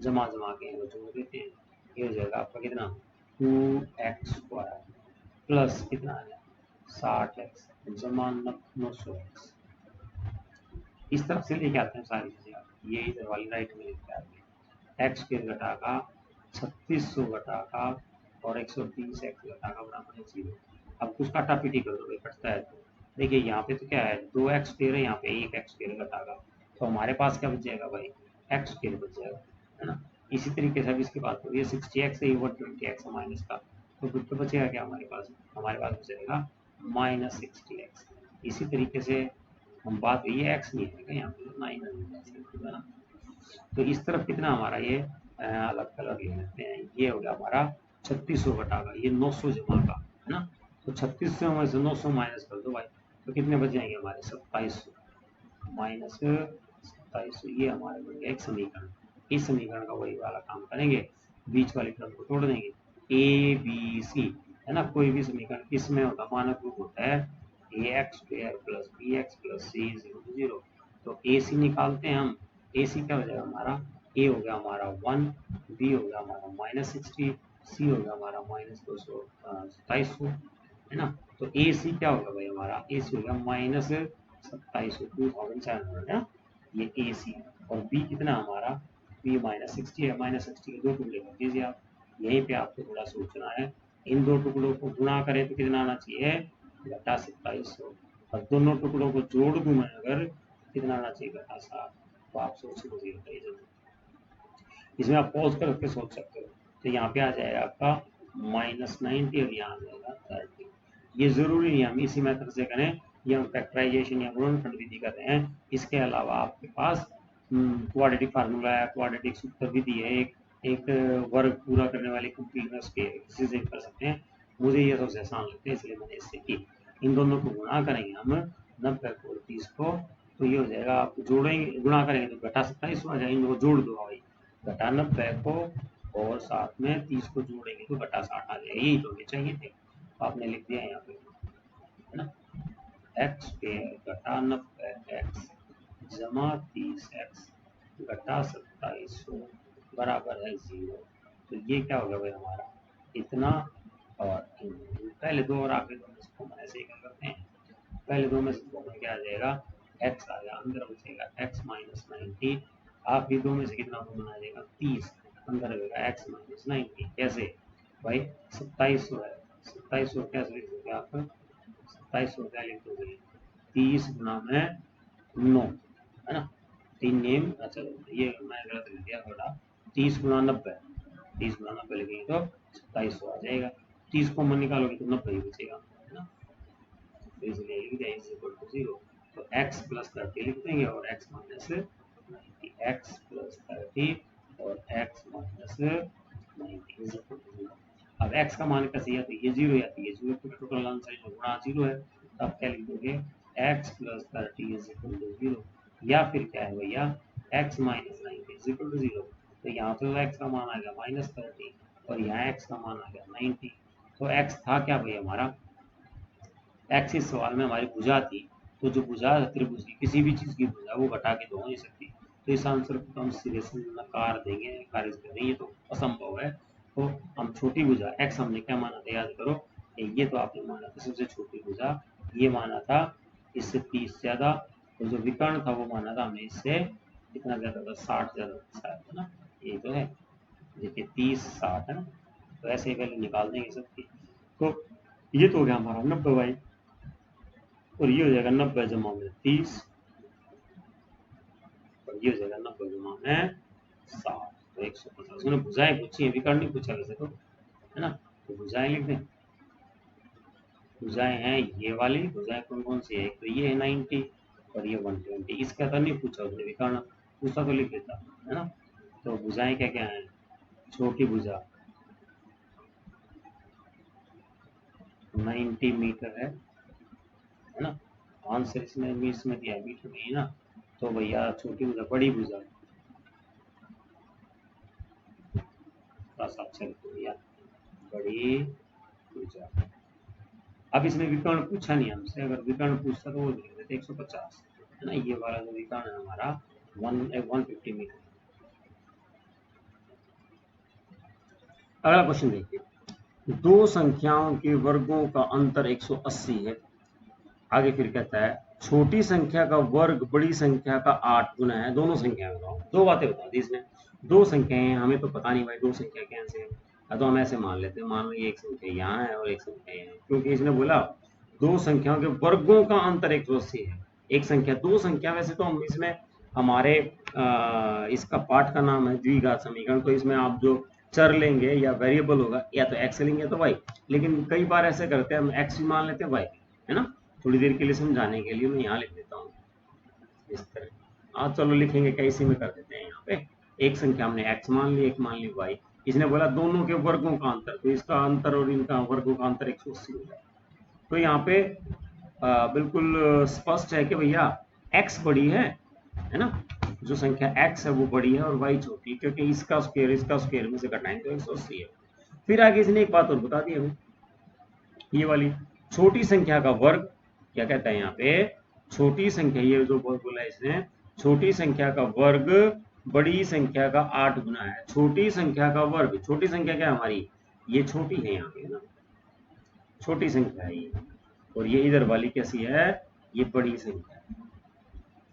जमा के इनको जोड़ देते हैं। ये हो जाएगा आपका कितना 2x² प्लस कितना है 60x जमा 900x। इस तरफ से लेके आते हैं सारी चीजें, ये इधर वाली राइट में लेके आते हैं। एक्स स्क्वायर घटा का 3600 घटा का और 130 एक्स घटा का बराबर है 0। अब कुछ काटा पीटी कर दो, कटता है तो देखिए यहाँ पे तो क्या है 2x स्क्वायर है, यहाँ पे 1x स्क्वायर घटा का, तो हमारे पास क्या बच जाएगा भाई एक्स स्क्वायर बच जाएगा, है ना। इसी तरीके से अब इसके बाद तो ये 60x है, 120x माइनस का, तो फिर तो बचेगा क्या हमारे पास बचेगा -60x। इसी तरीके से हम बात ये एक्स नहीं है यहाँ पे 9 है ना। तो इस तरफ कितना हमारा ये अलग कलर ले लेते हैं, ये हो गया हमारा 3600 घटा का, ये 900 जमा का, है ना। तो 3600 में से 900 माइनस कर दो भाई, तो कितने बच जाएंगे हमारे 2700 माइनस 2700, ये हमारे बन गया एक समीकरण। इस समीकरण का वही वाला काम करेंगे, बीच वाली टर्म को तोड़ देंगे, ए बी सी, है ना। कोई भी समीकरण किसमें होता मानक रूप होता है ax square plus bx plus c equal to 0। तो ए सी निकालते हैं हम, ए सी क्या हो जाएगा हमारा, ए हो गया हमारा 1, बी हो गया हमारा -60, सी हो गया हमारा -2700, है ना। तो ए सी क्या होगा भाई हमारा, ए सी हो गया -2700 2700 है ना, ये ए सी। और बी कितना हमारा, बी -60 है, -60 के दो टुकड़े कर दीजिए आप, यहीं पे आपको थोड़ा सोचना है। इन दो टुकड़ों को गुणा करें तो कितना आना चाहिए घटा 2700, और दोनों टुकड़ों को जोड़ दूं मैं अगर कितना आना चाहिए घटा 60, तो आप सोच लीजिए बताइए जल्दी। इसमें आप पॉज करके सोच सकते हो। तो यहाँ पे आ जाएगा आपका -90 और यहाँ आ जाएगा 30। ये जरूरी नहीं हम इसी मेथड से करें, ये हम फैक्टराइजेशन या गुणनखंड विधि कर रहे हैं। इसके अलावा आपके पास क्वाड्रेटिक फार्मूला है, क्वाड्रेटिक सूत्र विधि है, एक वर्ग पूरा करने वाली कंप्लीटनेस के किसी से कर सकते हैं। मुझे ये सबसे आसान लगता है इसलिए मैंने इससे की। इन दोनों को गुणा करेंगे हम 90 को 30 को, तो ये हो जाएगा, आप जोड़ेंगे गुणा करेंगे तो घटा 27 आ जाएगा, इनको जोड़ दो भाई, घटा 90 को और साथ में 30 को जोड़ेंगे तो घटा 60 आ जाएगा, यही तो हमें चाहिए थे, आपने लिख दिया यहाँ पे, है ना। एक्स स्क्वायर घटा 90x जमा 30x घटा 2700 बराबर है 0। तो ये क्या होगा भाई हमारा इतना, और पहले दो और आगे दो में से कॉमन ऐसे ही करते हैं, पहले दो में से कॉमन क्या आ जाएगा x आ जाएगा, अंदर बचेगा x -90, आप ये दो में से कितना कॉमन आ जाएगा 30, अंदर रहेगा x -90। कैसे भाई 2700 है, 2700 कैसे लिख दोगे आप, 2700 क्या लिख दोगे 30 गुना में 9, है ना। 3 नेम, अच्छा ये मैं गलत लिख दिया थोड़ा, 30 गुना 90, 30 गुना 90 लिखेंगे तो 2700 आ जाएगा, 30 कॉमन निकालोगे तो 90 ही बचेगा, है ना। तो इसलिए लिख दिया इज इक्वल टू 0। तो x प्लस 30 लिख देंगे और x माइनस 90, x प्लस 30 और x minus 90 is equal to 0। अब x का मान कैसे, या तो ये 0 या तो ये 0, तो टोटल आंसर जो गुणा 0 है, तो आप क्या लिख दोगे x plus 30 is equal to 0, या फिर क्या है भैया x minus 90 is equal to 0। तो यहाँ पे x का मान आ गया -30 और यहाँ x का मान आ गया 90। तो x था क्या भाई हमारा, एक्स इस सवाल में हमारी भुजा थी, तो जो भुजा त्रिभुज की किसी भी चीज की भुजा वो घटा के तो हो नहीं सकती, तो इस आंसर को हम सीधे से नकार देंगे, खारिज कर देंगे, तो असंभव है। तो हम छोटी भुजा एक्स हमने क्या माना था याद करो, ये तो आपने माना था सबसे छोटी भुजा, ये माना था इससे 30 ज्यादा, और जो विकर्ण था वो माना था हमने इससे कितना ज्यादा था 60 ज्यादा शायद, है ना। ये तो है, देखिए 30 60 है ना, तो ऐसे ही वैल्यू निकाल देंगे सबकी। तो ये तो हो गया हमारा 90 भाई, और ये हो जाएगा 90 जमा में 30, और ये हो जाएगा 90 जमा में 60, तो 150। उसने भुजाएं पूछी है, विकर्ण नहीं पूछा वैसे तो, है ना। तो भुजाएं लिख दें, भुजाएं हैं ये वाली, भुजाएं कौन कौन सी है, एक तो ये है 90 और ये 120, इसका तो नहीं पूछा उसने, विकर्ण पूछा तो लिख देता, है ना। तो भुजाएं क्या क्या है, छोटी भुजा 90 मीटर है ना, आंसर इसमें दिया मीटर नहीं है ना, तो भैया छोटी भुजा बड़ी भुजा थोड़ा सा अच्छा लिख दिया, बड़ी भुजा अब इसने विकर्ण पूछा नहीं हमसे, अगर विकर्ण पूछता तो वो लिख देते 150 है ना। ये वाला जो विकर्ण है हमारा 150 मीटर। अगला क्वेश्चन देखिए, दो संख्याओं के वर्गों का अंतर 180 है। आगे फिर कहता है छोटी संख्या का वर्ग बड़ी संख्या का 8 गुना है। दोनों संख्या बताओ। दो बातें बता दी इसने, दो संख्याएं हैं, हमें तो पता नहीं भाई दो संख्या कैसे है, तो हम ऐसे मान लेते हैं, मान लो ये एक संख्या यहाँ है और एक संख्या यहाँ है, क्योंकि इसने बोला दो संख्याओं के वर्गों का अंतर 180 है। एक संख्या दो संख्या, वैसे तो हम इसमें हमारे इसका पाठ का नाम है द्विघात समीकरण, तो इसमें आप जो चर लेंगे या वेरिएबल होगा, या तो एक्स लेंगे या तो वाई, लेकिन कई बार ऐसे करते हैं हम एक्स भी मान लेते हैं वाई, है ना। थोड़ी देर के लिए समझाने के लिए मैं यहाँ लिख देता हूँ इस तरह। आज चलो लिखेंगे कैसे में कर देते हैं। यहाँ पे एक संख्या हमने x मान ली, एक मान ली y। इसने बोला दोनों के वर्गों का अंतर, तो इसका अंतर और इनका वर्गों का अंतर 180 हो जाए। तो यहाँ पे बिल्कुल स्पष्ट है कि भैया x बड़ी है ना। जो संख्या x है वो बड़ी है और y छोटी, क्योंकि इसका स्क्वायर में से घटाएंगे तो 180 है। फिर आगे इसने एक बात और बता दी हमें, ये वाली छोटी संख्या का वर्ग, क्या कहता है यहाँ पे, छोटी संख्या, ये जो बोला इसने, छोटी संख्या का वर्ग बड़ी संख्या का 8 गुना है। छोटी संख्या का वर्ग, छोटी संख्या क्या हमारी, ये छोटी है यहाँ पे ना, छोटी संख्या है ये, और ये इधर वाली कैसी है, ये बड़ी संख्या है,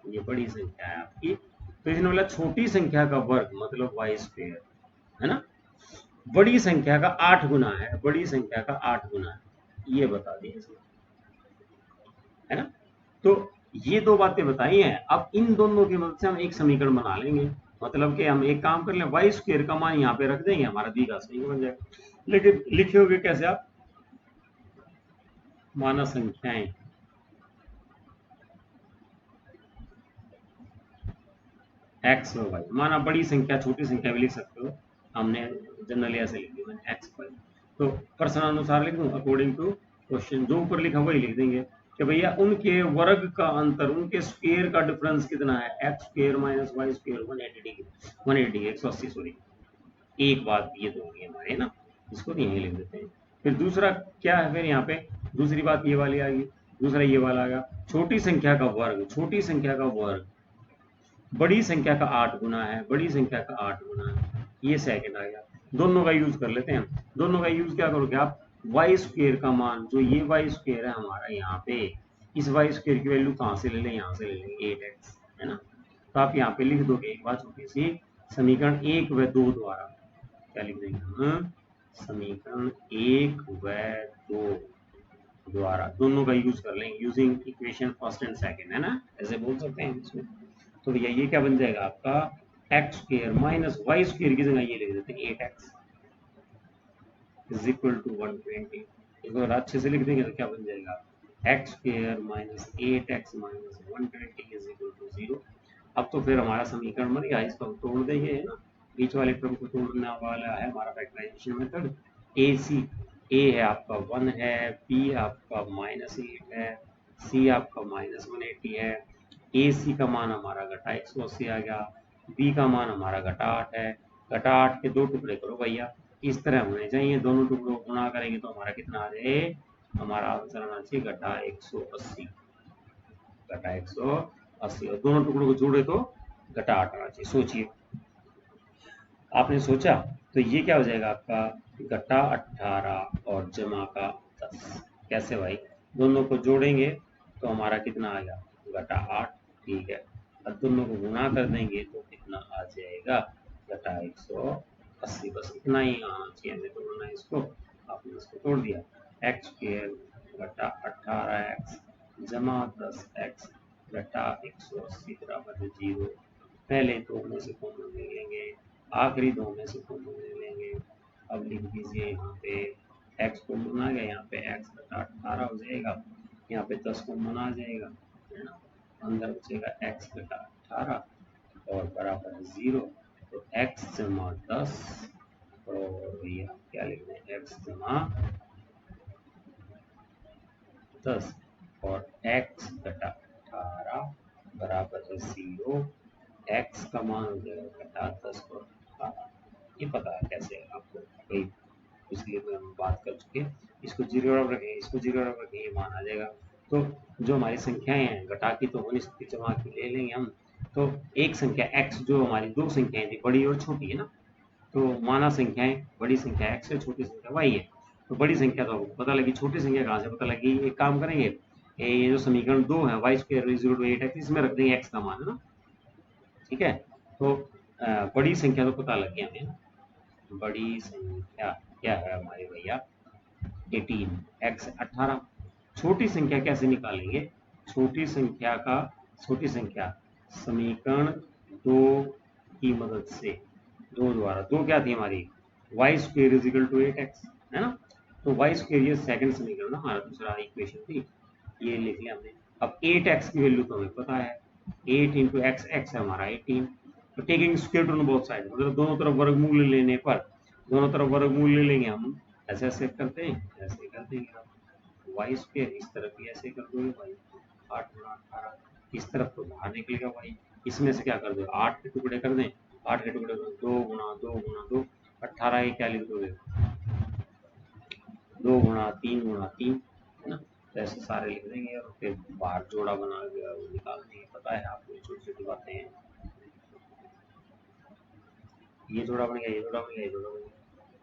ये बड़ी संख्या है आपकी। तो इसने बोला छोटी संख्या का वर्ग मतलब वाई स्क्वायर, है ना, बड़ी संख्या का 8 गुना है, बड़ी संख्या का 8 गुना है, ये बता दिया इसने, है ना। तो ये दो बातें बताई हैं। अब इन दोनों की मदद से हम एक समीकरण बना लेंगे, मतलब कि हम एक काम कर लें, वाई स्क्वायर का मान यहाँ पे रख देंगे, हमारा द्विघात समीकरण बन जाएगा। लेकिन लिखे होगे कैसे आप, माना संख्याएं एक्स और वाई, माना बड़ी संख्या छोटी संख्या भी लिख सकते हो, हमने जनरली ऐसे लिख दिया मैंने एक्स वाई। तो प्रश्न अनुसार लिख दूं अकॉर्डिंग टू क्वेश्चन, जो ऊपर लिखा वही लिख देंगे कि भैया उनके वर्ग का अंतर, उनके स्क्वायर का डिफरेंस कितना है, x square minus y square 180 degree, 180 degree 180 sorry. एक बात ये दो होगी हमारे ना, इसको तो यहीं लिख देते हैं। फिर दूसरा क्या है, फिर यहाँ पे दूसरी बात ये वाली आ गई, दूसरा ये वाला आ गया, छोटी संख्या का वर्ग, छोटी संख्या का वर्ग बड़ी संख्या का 8 गुना है, बड़ी संख्या का 8 गुना है, ये सेकंड आ गया। दोनों का यूज कर लेते हैं, दोनों का यूज क्या करोगे आप, वाई स्क्वायर का मान, जो ये वाई स्क्वायर है हमारा यहाँ पे, इस वाई स्क्वायर की वैल्यू कहाँ से ले लें, यहाँ से ले लेंगे 8x, है ना। तो आप यहाँ पे लिख दोगे एक बात छोटी सी, समीकरण 1 व 2 द्वारा, क्या लिख देंगे हम, समीकरण 1 व 2 द्वारा, दोनों का यूज कर लेंगे, using equation first and second, है ना, ऐसे बोल सकते हैं इसमें। तो भैया ये क्या बन जाएगा आपका x square minus y square की जगह ये लिख देते हैं 8x इज इक्वल टू 120। इसको अगर अच्छे से लिख देंगे तो क्या बन जाएगा, x square minus 8x minus 120 is equal to 0। अब तो फिर हमारा समीकरण बन गया, इसको हम तोड़ देंगे, है ना, बीच वाले क्रम को तोड़ने वाला है हमारा फैक्टराइजेशन मेथड। ए सी, ए है आपका 1 है, बी आपका -8 है, सी आपका -180 है, ए सी का मान हमारा घटा 180 आ गया, बी का मान हमारा घटा 8 है, घटा 8 के दो टुकड़े करो भैया, इस तरह होने चाहिए, दोनों टुकड़ों को गुणा करेंगे तो हमारा कितना आ जाए, हमारा आंसर आना चाहिए घटा 180, घटा 180, और दोनों टुकड़ों को जोड़े तो घटा 8 आना चाहिए। सोचिए, आपने सोचा तो ये क्या हो जाएगा आपका घटा 18 और जमा का 10। कैसे भाई, दोनों को जोड़ेंगे तो हमारा कितना आ गया घटा 8, ठीक है। अब दोनों को गुणा कर देंगे तो कितना आ जाएगा घटा 180, बस इतना ही आना चाहिए हमें तोड़ना है इसको। आपने इसको तोड़ दिया, एक्स स्क्वायर घटा 18x जमा 10x घटा 180 बराबर 0। पहले दो में से कॉमन ले लेंगे, आखिरी दो में से कॉमन ले लेंगे। अब लिख दीजिए यहाँ पे x कॉमन आ गया, यहाँ पे x घटा 18 हो जाएगा, यहाँ पे 10 कॉमन आ जाएगा, है ना, अंदर बचेगा x घटा 18 और बराबर 0। तो x जमा 10 और भैया क्या लिख दें x जमा 10 और x घटा 18 बराबर 0। x का मान हो जाएगा घटा 10 और 18। ये पता है कैसे आपको, कोई इसलिए हम बात कर चुके हैं। इसको 0 रखेंगे, इसको 0 रखेंगे, ये मान आ जाएगा। तो जो हमारी संख्याएं हैं घटा की तो हो नहीं सकती, जमा की ले लेंगे हम। तो एक संख्या x जो हमारी दो संख्याएं थी, बड़ी और छोटी है ना, तो माना संख्याएं बड़ी संख्या x है, छोटी संख्या y है। तो बड़ी संख्या तो आपको पता लगी, छोटी संख्या कहाँ से पता लगी? एक काम करेंगे, ये जो समीकरण 2 है y square equal to 8x, इसमें रख देंगे x का मान, है ना। ठीक है, तो बड़ी संख्या तो पता लग गया हमें। बड़ी संख्या क्या है हमारे भैया? 18, x 18। छोटी संख्या कैसे निकालेंगे? छोटी संख्या समीकरण 2 की मदद से, दो द्वारा, दो क्या थी हमारी? Y square is equal to 8x, है ना। तो वाई स्क्वेयर ये सेकंड समीकरण ना, हमारा दूसरा इक्वेशन थी, ये लिख लिया हमने। अब 8x की वैल्यू तो हमें पता है, 8 इंटू एक्स, एक्स है हमारा 18। तो taking square root on both side, मतलब दोनों तरफ वर्गमूल लेने पर, दोनों तरफ वर्गमूल ले लेंगे हम। ऐसे ऐसे करते हैं, ऐसे कर देंगे आप। वाई स्क्वायर इस तरफ भी ऐसे कर दोगे वाई, 8 गुणा 18, इस तरफ तो बाहर निकलेगा वाई, इसमें से क्या कर दो, 8 के टुकड़े कर दें, 8 के टुकड़े कर 2 गुणा 2 गुणा 2, 18 ये क्या लिख दोगे, 2 गुणा 3 गुणा 3, है ना। तो ऐसे सारे लिख देंगे और फिर बाहर जोड़ा बना के वो निकाल देंगे। पता है आपको, छोटी छोटी बातें हैं। ये जोड़ा बन गया, ये जोड़ा बन गया, ये जोड़ा बन गया।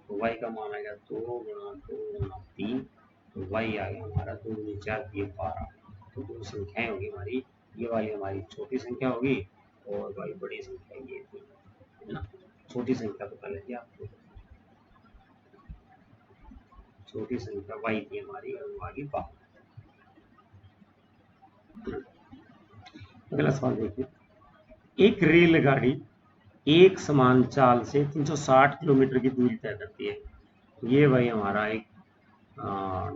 तो y का मान आ गया 2 गुणा 2 गुणा 3, तो y आ गया हमारा 2 गुनी 4 ये 12। तो दो संख्याएं होगी हमारी, ये वाली हमारी छोटी संख्या होगी और भाई बड़ी संख्या ये थी, है ना। छोटी संख्या तो पहले थी आपको, छोटी संख्या y थी हमारी और वो आगे 12। अगला सवाल देखिए, एक रेलगाड़ी एक समान चाल से 360 किलोमीटर की दूरी तय करती है। ये भाई हमारा एक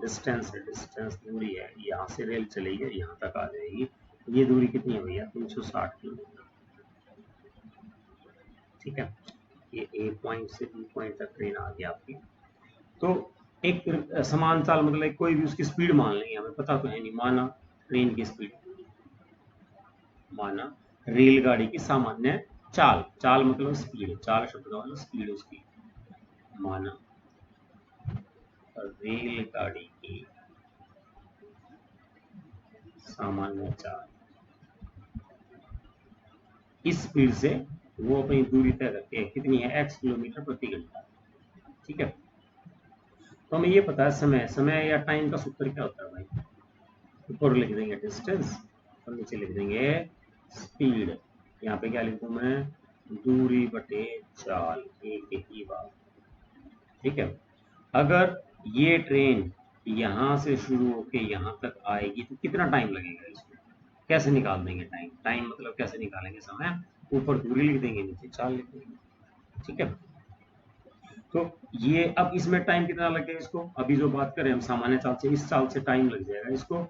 डिस्टेंस है, डिस्टेंस दूरी है, यहाँ से रेल चलेगी यहाँ तक आ जाएगी। ये दूरी कितनी है भैया? 360 किलोमीटर। ठीक है, ये ए पॉइंट से बी पॉइंट तक ट्रेन आ गई आपकी। तो एक समान चाल मतलब कोई भी उसकी स्पीड मान लेंगे, हमें पता तो है नहीं। माना ट्रेन की स्पीड, माना रेलगाड़ी की सामान्य चाल, चाल मतलब स्पीड, चाल शब्द का मतलब स्पीड उसकी। माना रेलगाड़ी की सामान्य चाल, इस स्पीड से वो अपनी दूरी तय करते हैं, कितनी है? x किलोमीटर प्रति घंटा। ठीक है, तो हमें ये पता है समय, समय या टाइम का सूत्र क्या होता है भाई? ऊपर लिख देंगे डिस्टेंस और नीचे लिख देंगे स्पीड। यहाँ पे क्या लिखूं मैं? दूरी बटे चाल, एक ही बात। ठीक है, अगर ये ट्रेन यहाँ से शुरू होके यहाँ तक आएगी तो कितना टाइम लगेगा इसको? कैसे निकाल देंगे टाइम? टाइम मतलब कैसे निकालेंगे समय? ऊपर दूरी लिख देंगे, नीचे चाल लिख देंगे। ठीक है, तो ये अब इसमें टाइम कितना लगेगा इसको? अभी जो बात करें हम सामान्य चाल से, इस चाल से टाइम लग जाएगा इसको।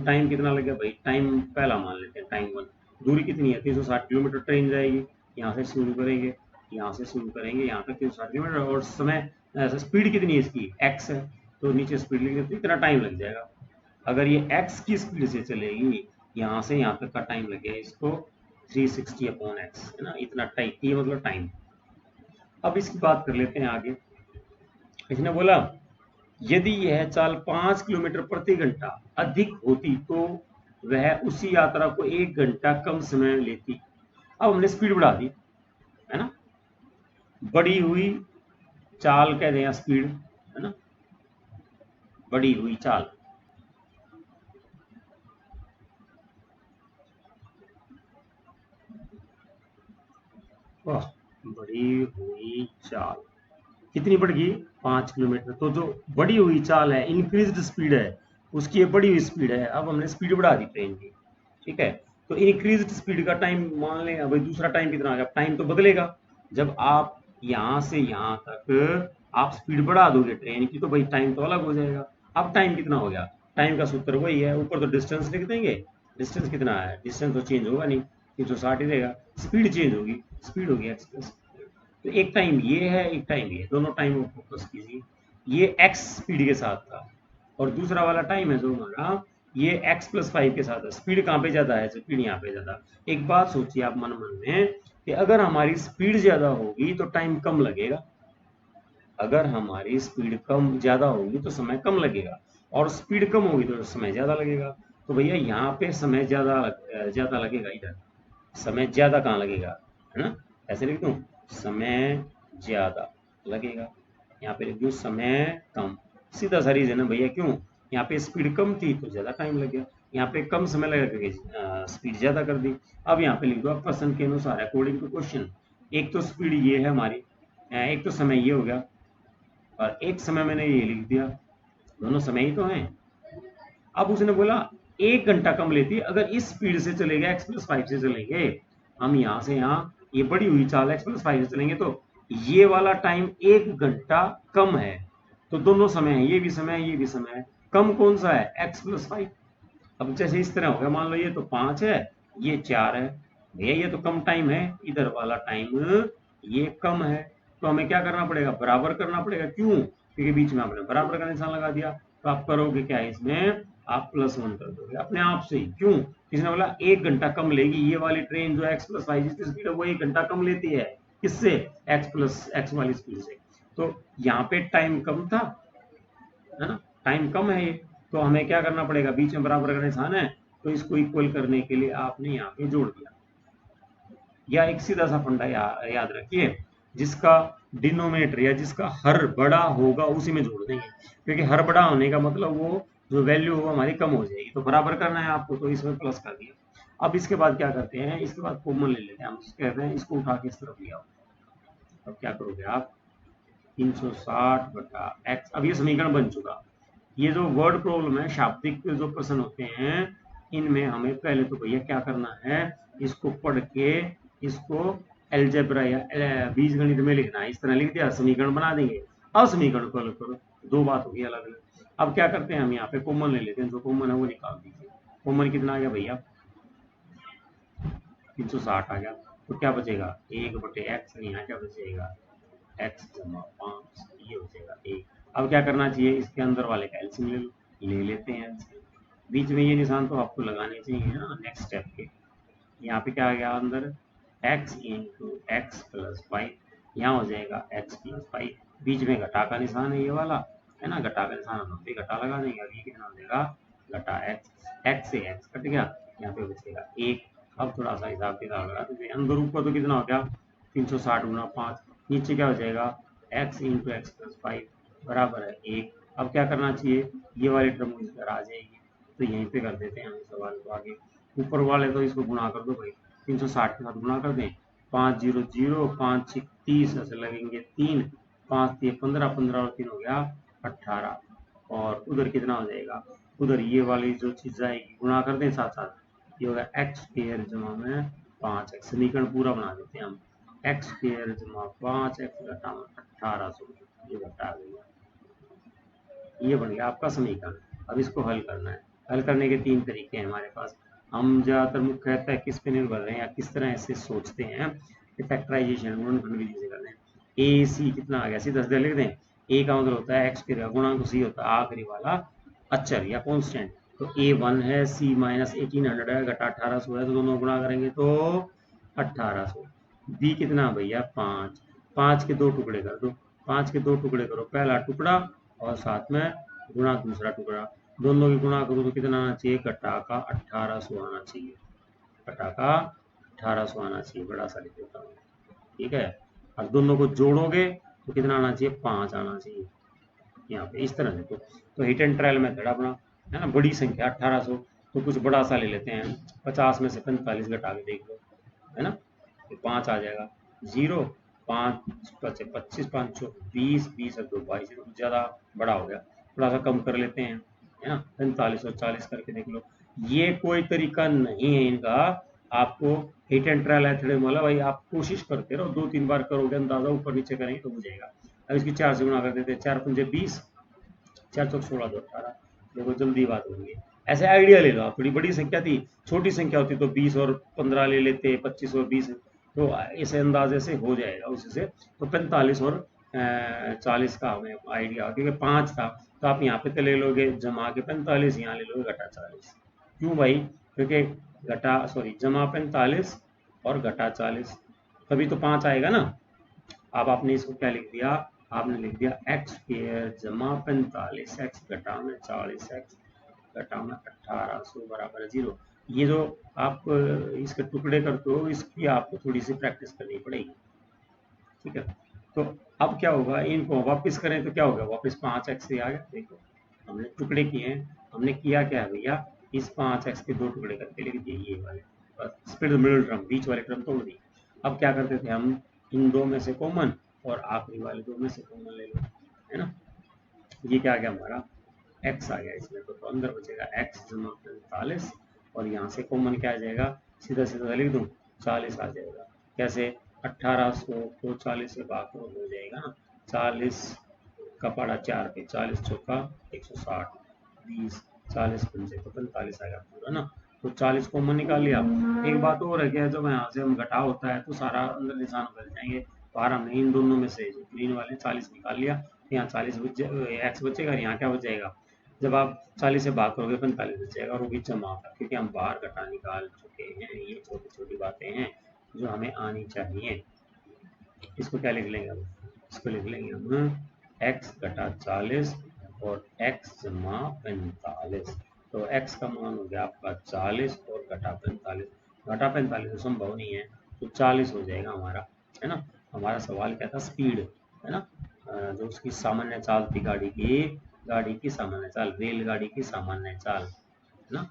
टाइम कितना लगेगा भाई? टाइम पहला मान लेते हैं, टाइम 1। दूरी कितनी है? 360 किलोमीटर ट्रेन जाएगी, यहाँ से शुरू करेंगे, यहाँ से शुरू करेंगे यहाँ तक 360 किलोमीटर। और समय स्पीड कितनी है इसकी? एक्स है, तो नीचे स्पीड लिख देते, इतना टाइम लग जाएगा। अगर ये एक्स की स्पीड से चलेगी, यहाँ से यहाँ तक का टाइम लगेगा इसको 360 अपॉन एक्स, है ना। इतना टाइम, ये मतलब टाइम। अब इसकी बात कर लेते हैं आगे। इसने बोला यदि यह चाल 5 किलोमीटर प्रति घंटा अधिक होती तो वह उसी यात्रा को 1 घंटा कम समय लेती। अब हमने स्पीड बढ़ा दी, है ना। बढ़ी हुई चाल कह दें या स्पीड, है ना, बढ़ी हुई चाल। बढ़ी हुई चाल कितनी बढ़ गई? 5 किलोमीटर। तो जो बढ़ी हुई चाल है, इंक्रीज्ड स्पीड है, उसकी ये बढ़ी हुई स्पीड है। अब हमने स्पीड बढ़ा दी ट्रेन की। ठीक है, तो इंक्रीज्ड स्पीड का टाइम मान लें, अब दूसरा टाइम कितना आ गया? टाइम तो बदलेगा जब आप यहाँ से यहाँ तक आप स्पीड बढ़ा दोगे ट्रेन की, तो भाई टाइम तो अलग हो जाएगा। अब टाइम कितना हो गया? टाइम का सूत्र वही है, ऊपर तो डिस्टेंस लिख देंगे। डिस्टेंस कितना है? डिस्टेंस तो चेंज होगा नहीं, 360 ही रहेगा। स्पीड चेंज होगी, स्पीड होगी एक्सप्रेस। तो एक टाइम ये है, एक टाइम ये, दोनों टाइम को फोकस कीजिए। ये एक्स स्पीड के साथ था और दूसरा वाला टाइम है जो हमारा, ये x प्लस 5 के साथ है। स्पीड कहाँ पे ज्यादा है? स्पीड यहाँ पे ज्यादा। एक बात सोचिए आप मन मन में कि अगर हमारी स्पीड ज्यादा होगी तो टाइम कम लगेगा, अगर हमारी स्पीड कम ज्यादा होगी तो समय कम लगेगा, और स्पीड कम होगी तो समय ज्यादा लगेगा। तो भैया यहाँ पे समय ज्यादा लगेगा, इधर समय ज्यादा कहाँ लगेगा, है ना, ऐसे लिख दूं, समय ज्यादा लगेगा। यहाँ पे लिख दूं समय कम, सीधा सा रीजन है भैया, क्यों, यहाँ पे स्पीड कम थी तो ज्यादा टाइम लग गया, यहाँ पे कम समय लगा करके स्पीड ज्यादा कर दी। अब यहाँ पे लिख दो आप प्रश्न के अनुसार अकॉर्डिंग टू क्वेश्चन, एक तो स्पीड ये है हमारी, एक तो समय ये हो गया, और एक समय मैंने ये लिख दिया, दोनों समय ही तो हैं। अब उसने बोला 1 घंटा कम लेती अगर इस स्पीड से चलेगा x+5 से चलेंगे, हम यहाँ से यहाँ ये बढ़ी हुई चाल x+5 से चलेंगे तो ये वाला टाइम 1 घंटा कम है। तो दोनों समय है, ये भी समय है ये भी समय है, कम कौन सा है, x+5। अब जैसे इस तरह हो गया, मान लो ये तो 5 है ये 4 है, भैया ये तो कम टाइम है, इधर वाला टाइम ये कम है, तो हमें क्या करना पड़ेगा, बराबर करना पड़ेगा, क्यों, क्योंकि बीच में आपने बराबर का निशान लगा दिया। तो आप करोगे क्या, इसमें आप +1 कर दोगे अपने आप से ही, क्यों, किसने बोला 1 घंटा कम लेगी ये वाली ट्रेन, जो x+5 जिसकी स्पीड है वो 1 घंटा कम लेती है, किससे, x वाली स्पीड से। तो यहाँ पे टाइम कम था, है ना, टाइम कम है ये, तो हमें क्या करना पड़ेगा, बीच में बराबर का निशान है, तो इसको इक्वल करने के लिए आपने यहाँ पे जोड़ दिया। या एक सीधा सा फंडा याद रखिए, जिसका डिनोमिनेटर या जिसका हर बड़ा होगा उसी में जोड़ देंगे, क्योंकि हर बड़ा होने का मतलब वो जो वैल्यू होगा हमारी कम हो जाएगी, तो बराबर करना है आपको, तो इसमें प्लस कर दिया। अब इसके बाद क्या करते हैं, इसके बाद कॉमन ले लेते हैं, हम कहते हैं इसको उठा के इस तरफ ले आओ। अब क्या करोगे आप, 360/x, अब ये समीकरण बन चुका। ये जो वर्ड प्रॉब्लम है, शाब्दिक जो प्रश्न होते हैं, इनमें हमें पहले तो भैया क्या करना है, इसको पढ़ के इसको एल्जेब्रा या बीज गणित में लिखना है, इस तरह लिख दिया समीकरण बना देंगे। अब समीकरण को अलग करो, दो बात होगी अलग अलग। अब क्या करते हैं, हम यहाँ पे कॉमन ले लेते हैं, जो कॉमन है वो निकाल दीजिए। कॉमन कितना आ गया भैया, 360 आ गया, तो क्या बचेगा 1/x, यहाँ क्या बचेगा x+5, ये हो जाएगा 1। अब क्या करना चाहिए, इसके अंदर वाले का एलसीएम ले लो, ले लेते हैं एलसीएम। बीच में ये निशान तो आपको लगाने चाहिए ना नेक्स्ट स्टेप के। यहाँ पे क्या आ गया अंदर, x × x+5, यहाँ हो जाएगा x+5, बीच में घटा का निशान है ये वाला, है ना, घटा का निशान हम पे घटा लगा देंगे, अब ये कितना हो जाएगा घटा x से x कट गया, यहाँ पे बचेगा 1। अब थोड़ा सा हिसाब किताब लगा दीजिए, अंदर ऊपर तो कितना हो गया 360 × 5, नीचे क्या हो जाएगा x × x+5 बराबर है 1। अब क्या करना चाहिए, ये वाली टर्म इधर आ जाएगी, तो यहीं पे कर देते हैं हम सवाल को आगे। ऊपर वाले तो इसको गुणा कर दो भाई, 360 के साथ गुणा कर दें, 5 0 0, 5 6 30, ऐसे लगेंगे 3, 5 3 15, 15 और 3 हो गया 18, और उधर कितना हो जाएगा, उधर ये वाली जो चीज आएगी गुणा कर दें साथ साथ, ये होगा x² जमा में 5x, समीकरण पूरा बना देते हैं हम, x² जमा 5x घटा 1800, ये घटा गया, ये बन गया आपका समीकरण। अब इसको हल करना है, हल करने के 3 तरीके हैं हमारे पास। हम ज्यादातर मुख्यतः किस पे निर्भर रहे हैं या किस तरह से सोचते हैं, फैक्टराइजेशन गुणनखंड विधि से करते हैं। ए सी कितना आ गया, सीधा सीधा लिख दें, ए का मतलब होता है एक्स के गुणांक, सी होता है आखिरी वाला अचर या कांस्टेंट, तो A1 है, C -1800 है, घटा 1800 है, तो दोनों गुणा करेंगे तो 1800। बी कितना भैया 5, 5 के 2 टुकड़े कर दो, 5 के 2 टुकड़े करो, पहला टुकड़ा और साथ में गुणा दूसरा टुकड़ा, दोनों की गुणा करो तो कितना आना चाहिए, घटा का 1800 आना चाहिए, घटा का 1800 आना चाहिए, बड़ा सा लिख देता हूँ, ठीक है। अब दोनों को जोड़ोगे तो कितना आना चाहिए, 5 आना चाहिए, यहाँ पे इस तरह से। तो हिट एंड ट्रायल मेथड अपना, है ना, बड़ी संख्या 1800, तो कुछ बड़ा सा ले लेते हैं, 50 में से 45 घटा के देख लो, है ना, तो 5 आ जाएगा, 0 5 25 5 20 20 और 2 22, तो ज़्यादा बड़ा हो गया, थोड़ा सा कम कर लेते हैं, है ना, 45 और 40 करके देख लो। ये कोई तरीका नहीं है इनका, आपको हिट एंड ट्रायल मेथड वाला, भाई आप कोशिश करते रहो, 2-3 बार करोगे, अंदाजा ऊपर नीचे करेंगे तो हो जाएगा। अब इसकी 4 से गुणा कर देते हैं, 4 पंजे 20, 4 चौक 16 2 18, देखो जल्दी बात होगी। ऐसे आइडिया ले लो आप, थोड़ी बड़ी संख्या थी, छोटी संख्या होती तो 20 और 15 ले लेते, 25 और 20, तो ऐसे अंदाजे से हो जाएगा उससे। तो 45 और 40 का हमें आइडिया, क्योंकि 5 था तो आप यहाँ पे ले लोगे जमा के 45, यहाँ ले लोगे घटा 40, क्यों भाई, क्योंकि जमा 45 और घटा 40, तभी तो 5 आएगा ना। अब आपने इसको क्या लिख दिया, आपने लिख दिया एक्स स्क्वायर जमा 45 एक्स घटा में 40 एक्स घटा में 1800 बराबर 0। ये जो आप इसके टुकड़े करते हो इसकी आपको थोड़ी सी प्रैक्टिस करनी पड़ेगी, ठीक है। तो अब क्या होगा, इनको वापस करें तो क्या होगा, वापस 5x से आ गया। देखो हमने टुकड़े किए हैं, हमने किया क्या है भैया, इस 5x के 2 टुकड़े करके लिख दिए ये वाले, स्प्लिट द मिडिल टर्म, बीच वाले टर्म तोड़ दिए। अब क्या करते थे हम, इन दो में से कॉमन और आखिरी वाले दो में से कॉमन ले लो, है ना। ये क्या आ गया हमारा, x आ गया इसमें, तो अंदर बचेगा x जमा 45 और यहाँ से कॉमन क्या आ जाएगा, सीधा सीधा लिख दूं 40 आ जाएगा। कैसे, 1800 को 40 से भाग करो हो जाएगा ना, 40 का पड़ा 4 पे, 40 चौका 160, 20 40 पंजे तो 45 आएगा पूरा ना। तो 40 कॉमन निकाल लिया। एक बात और है क्या, जब यहाँ से हम घटाव होता है तो सारा अंदर निशान बदल जाएंगे, बाहर हमने इन दोनों में से जो ग्रीन वाले 40 निकाल लिया, यहाँ 40 एक्स बचेगा, यहाँ क्या बच जाएगा, जब आप 40 से भाग करोगे 45 बच जाएगा और वो भी जमा होगा, क्योंकि हम बाहर घटा निकाल चुके हैं। ये छोटी छोटी बातें हैं जो हमें आनी चाहिए। इसको क्या लिख लेंगे हम, इसको लिख लेंगे हम x घटा 40 और x जमा 45। तो x का मान हो गया आपका 40 और घटा 45, घटा 45 तो संभव नहीं है, तो 40 हो जाएगा हमारा, है ना। हमारा सवाल क्या था, स्पीड, है ना, जो उसकी सामान्य चाल थी गाड़ी की सामान्य चाल, रेलगाड़ी की सामान्य चाल, है ना,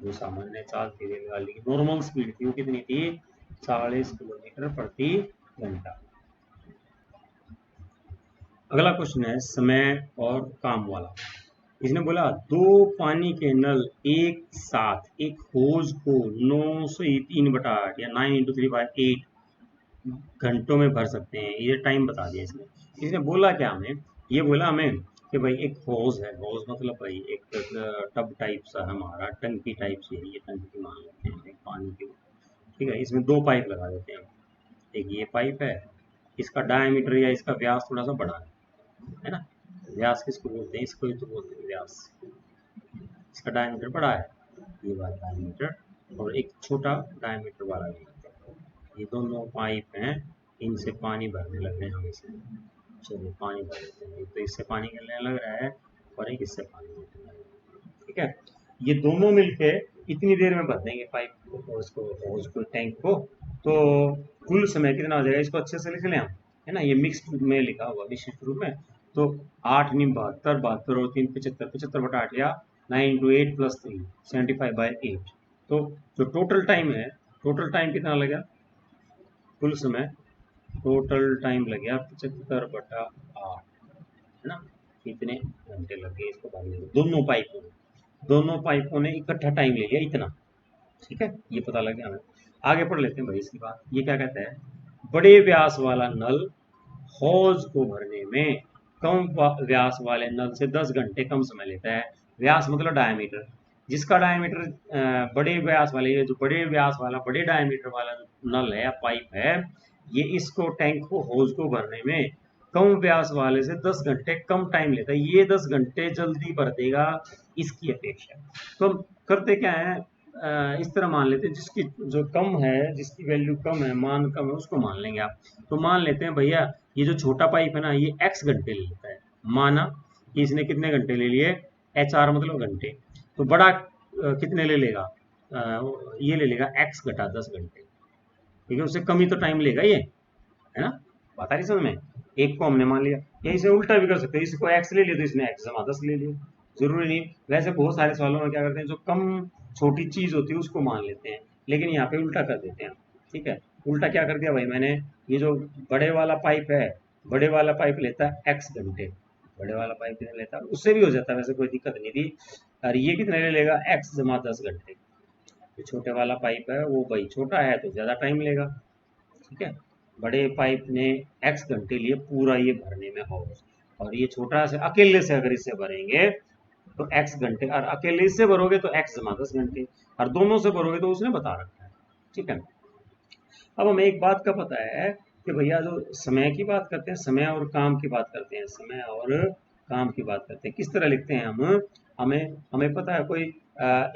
जो सामान्य चाल थी रेलगाड़ी की, नॉर्मल स्पीड थी वो कितनी थी, 40 किलोमीटर प्रति घंटा। अगला क्वेश्चन है समय और काम वाला। इसने बोला 2 पानी के नल एक साथ एक होज को 9 से 3/8 या 9 × 3/8 घंटों में भर सकते हैं। ये टाइम बता दिया इसने। इसने बोला क्या हमें, ये बोला हमें कि भाई एक होज है, होज मतलब भाई एक टब टाइप सा हमारा, टंकी टाइप से, ये टंकी मान लेते हैं एक पानी की, ठीक है। इसमें 2 पाइप लगा देते हैं, एक ये पाइप है, इसका डायमीटर या इसका व्यास थोड़ा सा बड़ा है ना, व्यास किसको बोलते हैं, इसको ही तो बोलते हैं व्यास, इसका डायमीटर बड़ा है, ये वाला डायमीटर, और एक छोटा डायमीटर वाला भी, ये दोनों पाइप हैं, इनसे पानी भरने लग रहे हैं हम इसमें। चलिए पानी भर देते हैं, तो इससे पानी निकलने लग रहा है और एक इससे पानी निकलने लग रहा है, ठीक है। ये दोनों मिलके इतनी देर में भर देंगे पाइप को, उसको टैंक को। तो कुल समय कितना हो जाएगा, इसको अच्छे से लिख लें हम, है ना, ये मिक्स्ड में लिखा हुआ विशिष्ट रूप में। तो 8 × 9 = 72, 72 और 3 = 75, 75/8 या 9 × 8 + 3 75/8। तो जो टोटल टाइम है, टोटल टाइम कितना लगेगा, कुल समय टोटल टाइम लग गया 75/8, है ना, कितने घंटे लग गए इसको भरने में, दोनों पाइपों ने इकट्ठा टाइम ले लिया इतना, ठीक है। ये पता लग गया हमें। आगे पढ़ लेते हैं भाई इसकी बात। ये क्या कहता है, बड़े व्यास वाला नल हौज को भरने में कम व्यास वाले नल से 10 घंटे कम समय लेता है। व्यास मतलब डायमीटर, जिसका डायमीटर बड़े व्यास वाले, ये जो बड़े व्यास वाला बड़े डायमीटर वाला नल है या पाइप है, ये इसको टैंक को हौज को भरने में कम व्यास वाले से 10 घंटे कम टाइम लेता है। ये 10 घंटे जल्दी भर देगा इसकी अपेक्षा। तो हम करते क्या है, इस तरह मान लेते हैं, जिसकी जो कम है, जिसकी वैल्यू कम है, मान कम है, उसको मान लेंगे आप। तो मान लेते हैं भैया ये जो छोटा पाइप है ना, ये x घंटे ले लेता है, माना कि इसने कितने घंटे ले लिए, HR मतलब घंटे। तो बड़ा कितने ले लेगा, ये ले लेगा x घटा 10 घंटे, ठीक है। उससे कम ही तो टाइम लेगा ये, है ना, बात आ रही समझ में। एक को हमने मान लिया, या इसे उल्टा भी कर सकते हैं, इसको x ले लिया तो इसने x जमा 10 ले लिया, जरूरी नहीं। वैसे बहुत सारे सवालों में क्या करते हैं, जो कम छोटी चीज होती है उसको मान लेते हैं, लेकिन यहाँ पे उल्टा कर देते हैं, ठीक है। उल्टा क्या कर दिया भाई मैंने, ये जो बड़े वाला पाइप है, बड़े वाला पाइप लेता है x घंटे, बड़े वाला पाइप कितने लेता है, उससे भी हो जाता है, वैसे कोई दिक्कत नहीं थी। और ये कितने ले लेगा, x जमा 10 घंटे। जो छोटे वाला पाइप है वो भाई छोटा है तो ज्यादा टाइम लेगा, ठीक है। बड़े पाइप ने x घंटे लिए पूरा ये भरने में हौज, और ये छोटा से अकेले से अगर इससे भरेंगे तो x घंटे, और अकेले इससे भरोगे तो x जमा 10 घंटे, और दोनों से भरोगे तो उसने बता रखा है, ठीक है। अब हमें एक बात का पता है कि भैया जो समय की बात करते हैं, समय और काम की बात करते हैं, समय और काम की बात करते हैं, किस तरह लिखते हैं हम, हमें हमें पता है, कोई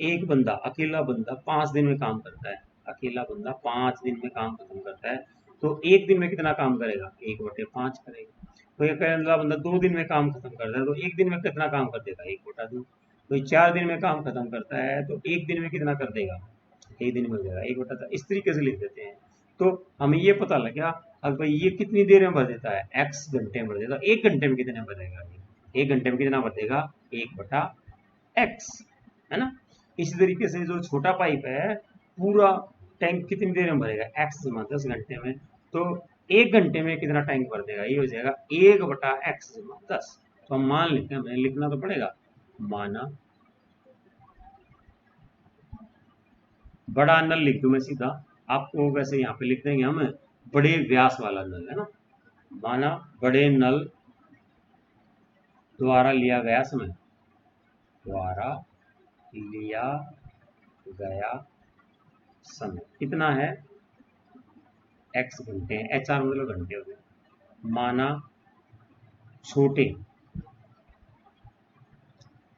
एक बंदा, अकेला बंदा 5 दिन में काम करता है, अकेला बंदा 5 दिन में काम खत्म करता है, तो एक दिन में कितना काम करेगा, 1/5 करेगा। कोई अकेला बंदा 2 दिन में काम खत्म करता है तो एक दिन में कितना काम कर देगा, 1/2। कोई 4 दिन में काम खत्म करता है तो एक दिन में कितना कर देगा, एक दिन में हो जाएगा 1/4। इस तरीके से लिख देते हैं। तो हमें ये पता लग गया अब भाई ये कितनी देर में भर देता है, x घंटे में भर देता है। 1 घंटे में कितने भरेगा, 1 घंटे में कितना भर देगा, 1/x, है ना। इसी तरीके से जो छोटा पाइप है पूरा टैंक कितनी देर में भरेगा, x जमा 10 घंटे में। तो 1 घंटे में कितना टैंक भर देगा, ये हो जाएगा 1/x जमा 10। तो हम मान लेते हैं, हमें लिखना तो पड़ेगा, माना बड़ा नल लिख दूं मैं सीधा, आपको वैसे यहाँ पे लिख देंगे हम बड़े व्यास वाला नल, है ना। माना बड़े नल द्वारा लिया गया समय, द्वारा लिया गया समय कितना है, x घंटे है, HR मतलब घंटे हो गए। माना छोटे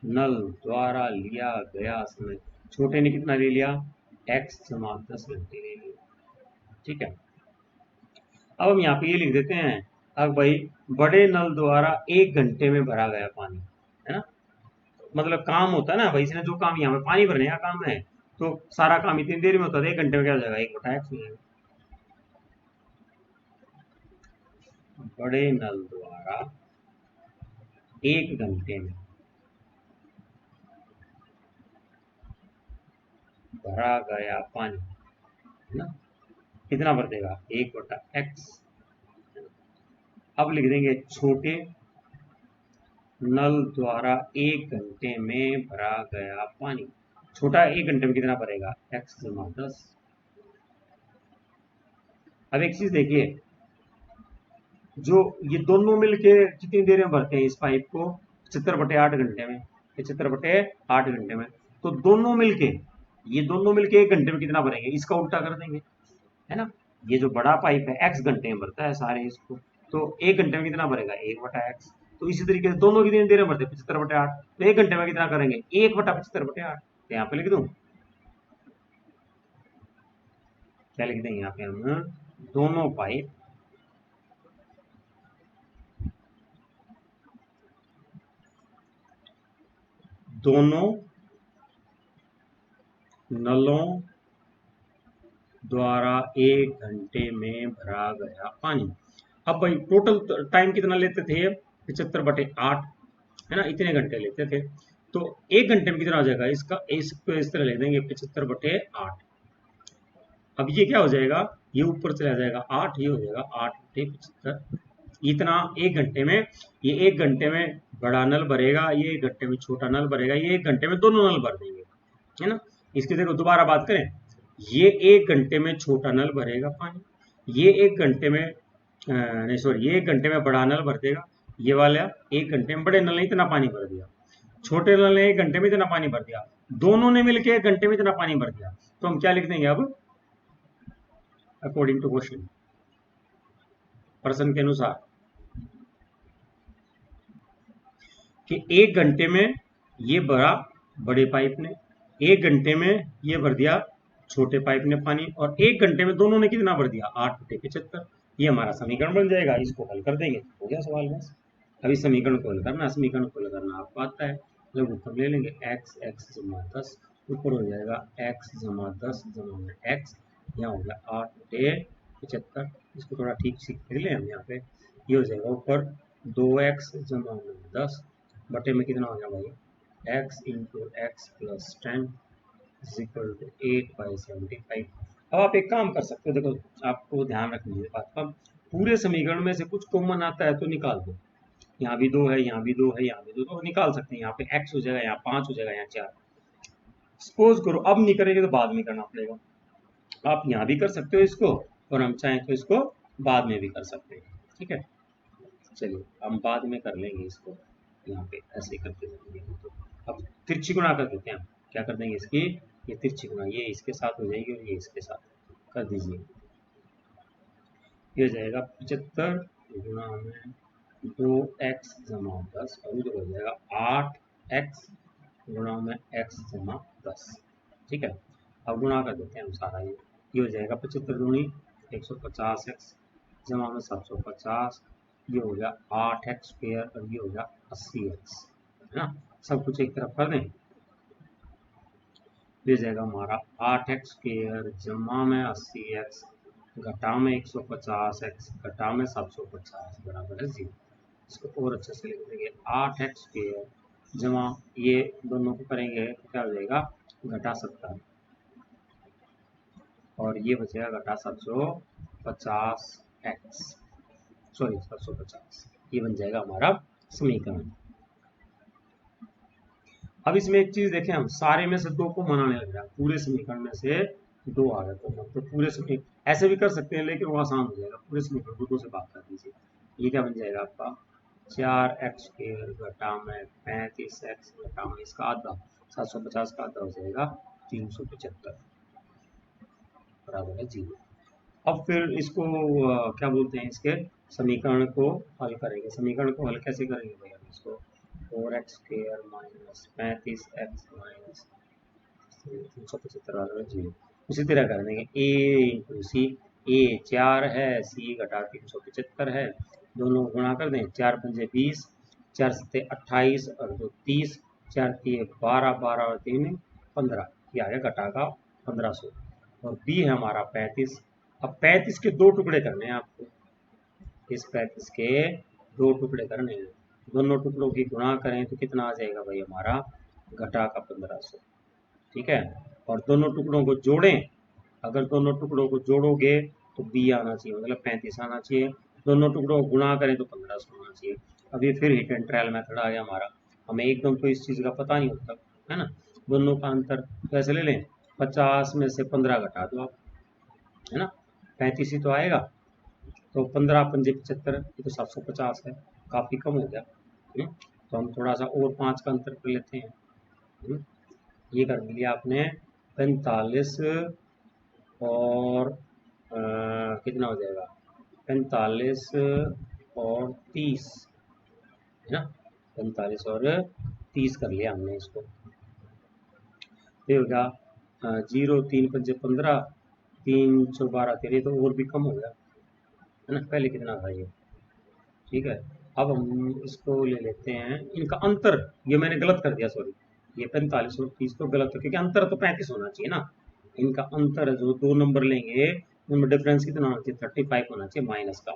नल द्वारा लिया गया समय, छोटे ने कितना ले लिया, x जमा 10 घंटे ले लिया, ठीक है। अब हम यहाँ पे ये लिख देते हैं, अब भाई बड़े नल द्वारा 1 घंटे में भरा गया पानी, है ना। मतलब काम होता है ना भाई, इसने जो काम यहाँ पे पानी भरने का काम है तो सारा काम इतनी देर में होता है, 1 घंटे में क्या हो जाएगा, 1/x हो जाएगा। बड़े नल द्वारा 1 घंटे में भरा गया पानी, है ना, कितना भर देगा, 1/x। अब लिख देंगे छोटे नल द्वारा 1 घंटे में भरा गया पानी, छोटा 1 घंटे में कितना भरेगा, x जमा 10। अब एक चीज देखिए, जो ये दोनों मिलके कितनी देर में भरते हैं इस पाइप को, 75/8 घंटे में, 75/8 घंटे में। तो दोनों मिलके, ये दोनों मिलके 1 घंटे में कितना भरेंगे, इसका उल्टा कर देंगे, है ना। ये जो बड़ा पाइप है x घंटे में भरता है सारे इसको, तो 1 घंटे में कितना भरेगा, 1/x। तो इसी तरीके से दोनों कितनी देर में भरते हैं, 75/8। तो 1 घंटे में कितना करेंगे, 1/75/8। तो यहाँ पे लिख दूं, क्या लिख देंगे यहाँ पे हम, दोनों पाइप दोनों नलों द्वारा 1 घंटे में भरा गया पानी। अब भाई टोटल टाइम कितना लेते थे, 75/8, है ना, इतने घंटे लेते थे। तो 1 घंटे में कितना हो जाएगा इसका, इसको इस तरह ले देंगे 75/8। अब ये क्या हो जाएगा, ये ऊपर चला जाएगा 8, ये हो जाएगा 8/75। इतना 1 घंटे में, ये 1 घंटे में बड़ा नल भरेगा, ये 1 घंटे में छोटा नल भरेगा, ये 1 घंटे में दोनों नल भर देंगे, है ना। इसकी देखो दोबारा बात करें, ये 1 घंटे में छोटा नल भरेगा पानी, ये 1 घंटे में नहीं सॉरी, ये 1 घंटे में बड़ा नल भर देगा, ये वाला 1 घंटे में बड़े नल ने इतना पानी भर दिया, छोटे नल ने 1 घंटे में इतना पानी भर दिया, दोनों ने मिलकर 1 घंटे में इतना पानी भर दिया। तो हम क्या लिख देंगे अब, अकॉर्डिंग टू क्वेश्चन, प्रश्न के अनुसार, कि 1 घंटे में ये भरा बड़े पाइप ने, 1 घंटे में ये भर दिया छोटे पाइप ने पानी, और 1 घंटे में दोनों ने कितना भर दिया, 8/75। ये हमारा समीकरण बन जाएगा, इसको हल कर देंगे, हो गया सवाल बस। अभी समीकरण को हल करना, समीकरण को हल करना आपको आता है, जब ऊपर ले लेंगे x जमा 10, ऊपर हो जाएगा x जमा 10 जमा x, यहाँ हो गया 8/75। इसको थोड़ा ठीक से लिख लें हम यहाँ पे, ये हो जाएगा ऊपर 2x जमा 10 बटे में कितना हो गया भाई, x into x plus 10 equal to 8/75। अब आप एक काम कर सकते हो, देखो आपको ध्यान रखनी है बात का, पूरे समीकरण में से कुछ कॉमन आता है तो निकाल दो, यहाँ भी 2 है, यहाँ भी 2 है, यहाँ भी 2, तो निकाल सकते हैं। यहाँ पे x हो जाएगा, यहाँ 5 हो जाएगा, यहाँ 4। सपोज करो अब नहीं करेंगे तो बाद में करना पड़ेगा, आप यहाँ भी कर सकते हो इसको, और हम चाहें तो इसको बाद में भी कर सकते हैं, ठीक है। चलिए हम बाद में कर लेंगे इसको, यहाँ पे ऐसे करते जाएंगे। तो अब तिरछी गुणा कर देते हैं हम, क्या कर देंगे इसकी, ये तिरछी गुणा ये इसके साथ हो जाएगी और ये इसके साथ कर दीजिए, ये हो जाएगा 75 गुणा में 2x जमा 10, और उधर हो जाएगा 8x गुणा में x जमा 10, ठीक है। अब गुणा कर देते हैं हम सारा, ये हो जाएगा 75 दूनी 150x जमा में 750 ये हो गया 8x² और ये हो गया 80x, है ना। सब कुछ एक तरफ कर दें, ये जाएगा हमारा 8x² जमा में 80x घटा में 150x घटा में 750 बराबर है 0। इसको और अच्छे से लिख देंगे, 8x² जमा ये दोनों को करेंगे तो क्या हो जाएगा, घटा 70 और ये बचेगा घटा 750x, सॉरी 750, ये बन जाएगा हमारा समीकरण। अब इसमें एक चीज देखें, हम सारे में से 2 को मनाने लग रहा है, पूरे समीकरण में से 2 आ गए तो पूरे समीकरण ऐसे भी कर सकते हैं, लेकिन वो आसान हो जाएगा। पूरे समीकरण को 2 से बात कर दीजिए, ये क्या बन जाएगा आपका 4x² घटा में 35x घटा में इसका आधा 750 का आधा हो जाएगा 375 बराबर है 0। अब फिर इसको क्या बोलते हैं, इसके समीकरण को हल करेंगे। समीकरण को हल कैसे करेंगे भैया, इसको 4x² माइनस 35x माइनस 375 बराबर 0 उसी तरह कर देंगे। a इंटू सी, a 4 है, c घटा 375 है, दोनों को गुणा कर दें, 4 पंजे 20, 4 सत्ते 28 और 2 30, 4 तिये 12, 12 और 3 15, ये आ गया घटा का 1500 और b है हमारा 35। अब 35 के 2 टुकड़े करने हैं आपको, इस 35 के 2 टुकड़े करने हैं, दोनों टुकड़ों की गुणा करें तो कितना आ जाएगा भाई हमारा घटा का 1500, ठीक है। और दोनों टुकड़ों को जोड़ें, अगर दोनों टुकड़ों को जोड़ोगे तो b आना चाहिए, मतलब 35 आना चाहिए, दोनों टुकड़ों को गुणा करें तो 1500 आना चाहिए। अब ये फिर हिट एंड ट्रायल मेथड आ गया हमारा, हमें एकदम तो इस चीज़ का पता नहीं होता है ना, दोनों का अंतर कैसे ले लें, 50 में से 15 घटा दो आप, है ना, 35 ही तो आएगा, तो 15 पंजे 75, ये तो 750 है, काफ़ी कम हो गया। तो हम थोड़ा सा और 5 का अंतर कर लेते हैं। ये कर लिया आपने 45 और कितना हो जाएगा 45 और 30, है ना, 45 और 30 कर लिया हमने इसको, ये होगा 0 3 पंजे 15, 3 12 13, तो और भी कम हो गया, है ना, पहले कितना था ये, ठीक है। अब हम इसको ले लेते हैं, इनका अंतर ये मैंने गलत कर दिया, सॉरी, ये 45 और 30 तो गलत है, क्योंकि अंतर तो 35 होना चाहिए ना, इनका अंतर जो 2 नंबर लेंगे उनमें डिफरेंस कितना होना चाहिए, 35 होना चाहिए माइनस का।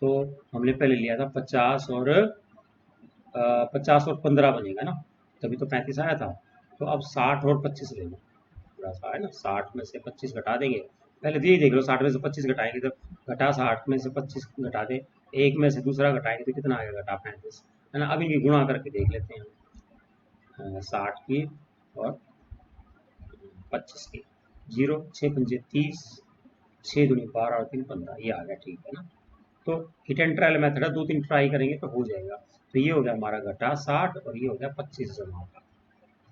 तो हमने पहले लिया था 50 और 15 बनेगा ना, तभी तो 35 आया था। तो अब 60 और 25 ले लो, थोड़ा सा है ना, 60 में से 25 घटा देंगे, पहले तो यही देख लो, 60 में से 25 घटाएंगे तो घटा 60 में से 25 घटा दे, एक में से दूसरा घटाएंगे तो कितना आएगा घटा 35, है ना। अब इनकी गुणा करके देख लेते हैं, 60 की और 25 की, 0 6 पंजे 30, 6 दूनी 12 और 3 15, ये आ गया, ठीक है ना। तो हिट एंड ट्रायल मेथड है, 2 3 ट्राई करेंगे तो हो जाएगा। तो ये हो गया हमारा घटा 60 और ये हो गया 25 जमा का,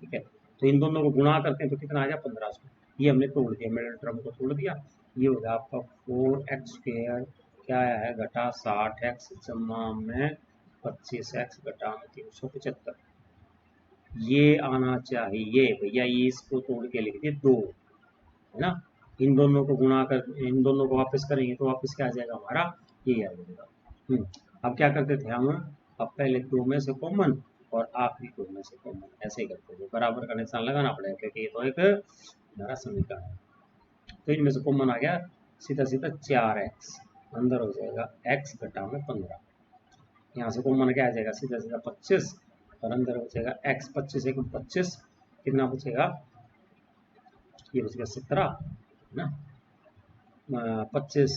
ठीक है। तो इन दोनों को गुणा करते हैं तो कितना आ गया 1500, ये हमने तोड़ दिया, मिडिल टर्म को तोड़ दिया, ये हो गया आपका 4x² क्या आया है घटा 60x जमा में 25x घटा में 375, ये आना चाहिए भैया, ये इसको तोड़ के लिख दिए 2, है ना। इन दोनों को गुणा कर, इन दोनों को वापस करेंगे तो वापस क्या आ जाएगा हमारा, ये आ जाएगा। अब क्या करते थे हम, अब पहले 2 में से कॉमन और आखिरी 2 में से कॉमन, ऐसे ही करते थे, बराबर का निशान लगाना पड़ेगा क्योंकि ये तो एक हमारा समीकरण है। तो इनमें से कॉमन आ गया, सीधा सीधा 4x अंदर हो जाएगा x घटा में 15, यहाँ से कॉमन क्या आ जाएगा, सीधा सीधा 25 और अंदर हो जाएगा x, 25 एक 25, कितना बचेगा, ये बचेगा 17, है ना, 25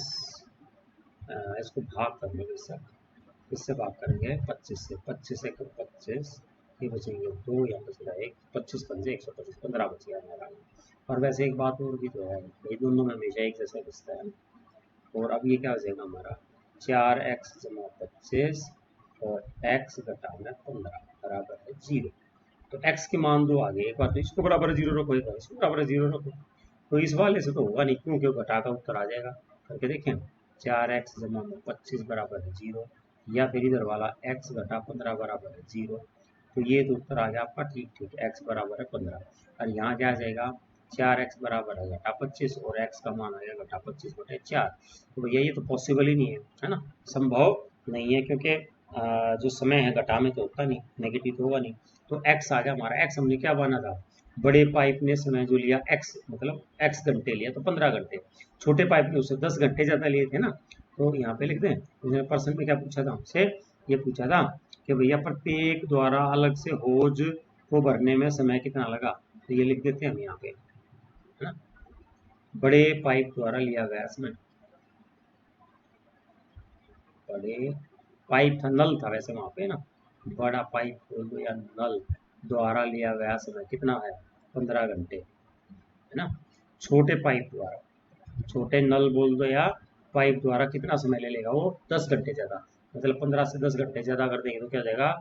इसको भाग कर लेंगे, इससे भाग करेंगे 25 से, 25 एक 25, ये बचेंगे 2, यहाँ बचेगा 1, 25 पंजे 125, 15 बच गया हमारा। और वैसे एक बात और भी तो है, ये दोनों में हमेशा एक जैसा बचता है। और अब ये क्या हो जाएगा हमारा 4x जमा 25 और x घटा में 15 बराबर है 0। तो x के मान 2 आ गए, एक बार तो इसको बराबर 0 रखो, एक बार इसको बराबर 0 रखो, तो इस वाले से तो होगा नहीं, क्योंकि घटा का उत्तर आ जाएगा, करके देखें, 4x जमा 25 बराबर है 0, या फिर इधर वाला x घटा 15 बराबर है 0, तो ये तो उत्तर आ गया आपका, ठीक ठीक, x बराबर है 15, और यहाँ क्या आ जाएगा 4x बराबर है घटा 25 और x का मान आ गया घटा 25 बटे 4, तो भैया ये तो पॉसिबल ही नहीं है, है ना, संभव नहीं है, क्योंकि जो समय है घटा में तो होता नहीं, नेगेटिव तो होगा नहीं। तो एक्स आ गया हमारा। एक्स हमने क्या माना था, बड़े पाइप ने समय जो लिया एक्स, मतलब एक्स घंटे लिया तो 15 घंटे। छोटे पाइप ने उससे 10 घंटे ज़्यादा लिए थे ना। तो यहाँ पे लिख दें। उसने प्रश्न में क्या पूछा था हमसे, ये पूछा था कि भैया प्रत्येक द्वारा अलग से होज को भरने में समय कितना लगा। तो ये लिख देते हैं हम यहाँ पे, है ना। बड़े पाइप द्वारा लिया गया समय, बड़े पाइप था, नल था वैसे वहां पे ना, बड़ा पाइप बोल दो या नल द्वारा लिया गया समय कितना है, 15 घंटे, है ना। छोटे पाइप द्वारा, छोटे नल बोल दो या पाइप द्वारा कितना समय ले लेगा वो, 10 घंटे ज्यादा। मतलब 15 से 10 घंटे ज्यादा कर देंगे तो क्या हो जाएगा,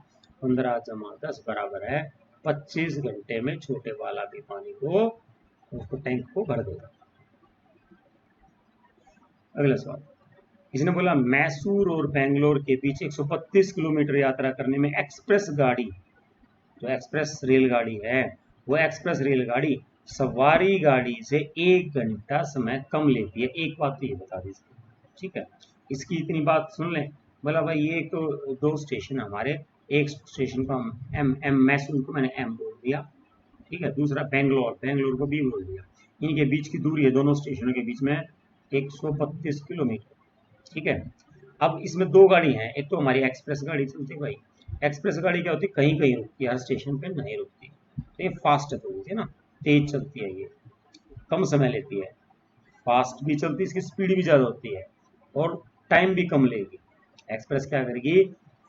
15 + 10 बराबर है 25 घंटे में छोटे वाला भी पानी को, उसको टैंक को भर देगा। अगला सवाल, इसने बोला मैसूर और बेंगलोर के बीच 132 किलोमीटर यात्रा करने में एक्सप्रेस गाड़ी, जो एक्सप्रेस रेलगाड़ी है, वो एक्सप्रेस रेलगाड़ी सवारी गाड़ी से 1 घंटा समय कम लेती है। एक बात तो ये बता दीजिए, ठीक है। इसकी इतनी बात सुन लें। बोला भाई ये तो दो स्टेशन हमारे, एक स्टेशन को हम एम एम मैसूर को मैंने एम बोल दिया, ठीक है। दूसरा बेंगलोर, बेंगलोर को बी बोल दिया। इनके बीच की दूरी है दोनों स्टेशनों के बीच में 132 किलोमीटर, ठीक है। अब इसमें दो गाड़ी हैं, एक तो हमारी एक्सप्रेस गाड़ी चलती है भाई। एक्सप्रेस गाड़ी क्या होती है, कहीं कहीं रुकती है, हर स्टेशन पे नहीं रुकती। तो ये फास्ट है थोड़ी सी ना, तेज चलती है ये, कम समय लेती है। फास्ट भी चलती है, इसकी स्पीड भी ज़्यादा होती है और टाइम भी कम लेगी। एक्सप्रेस क्या करेगी,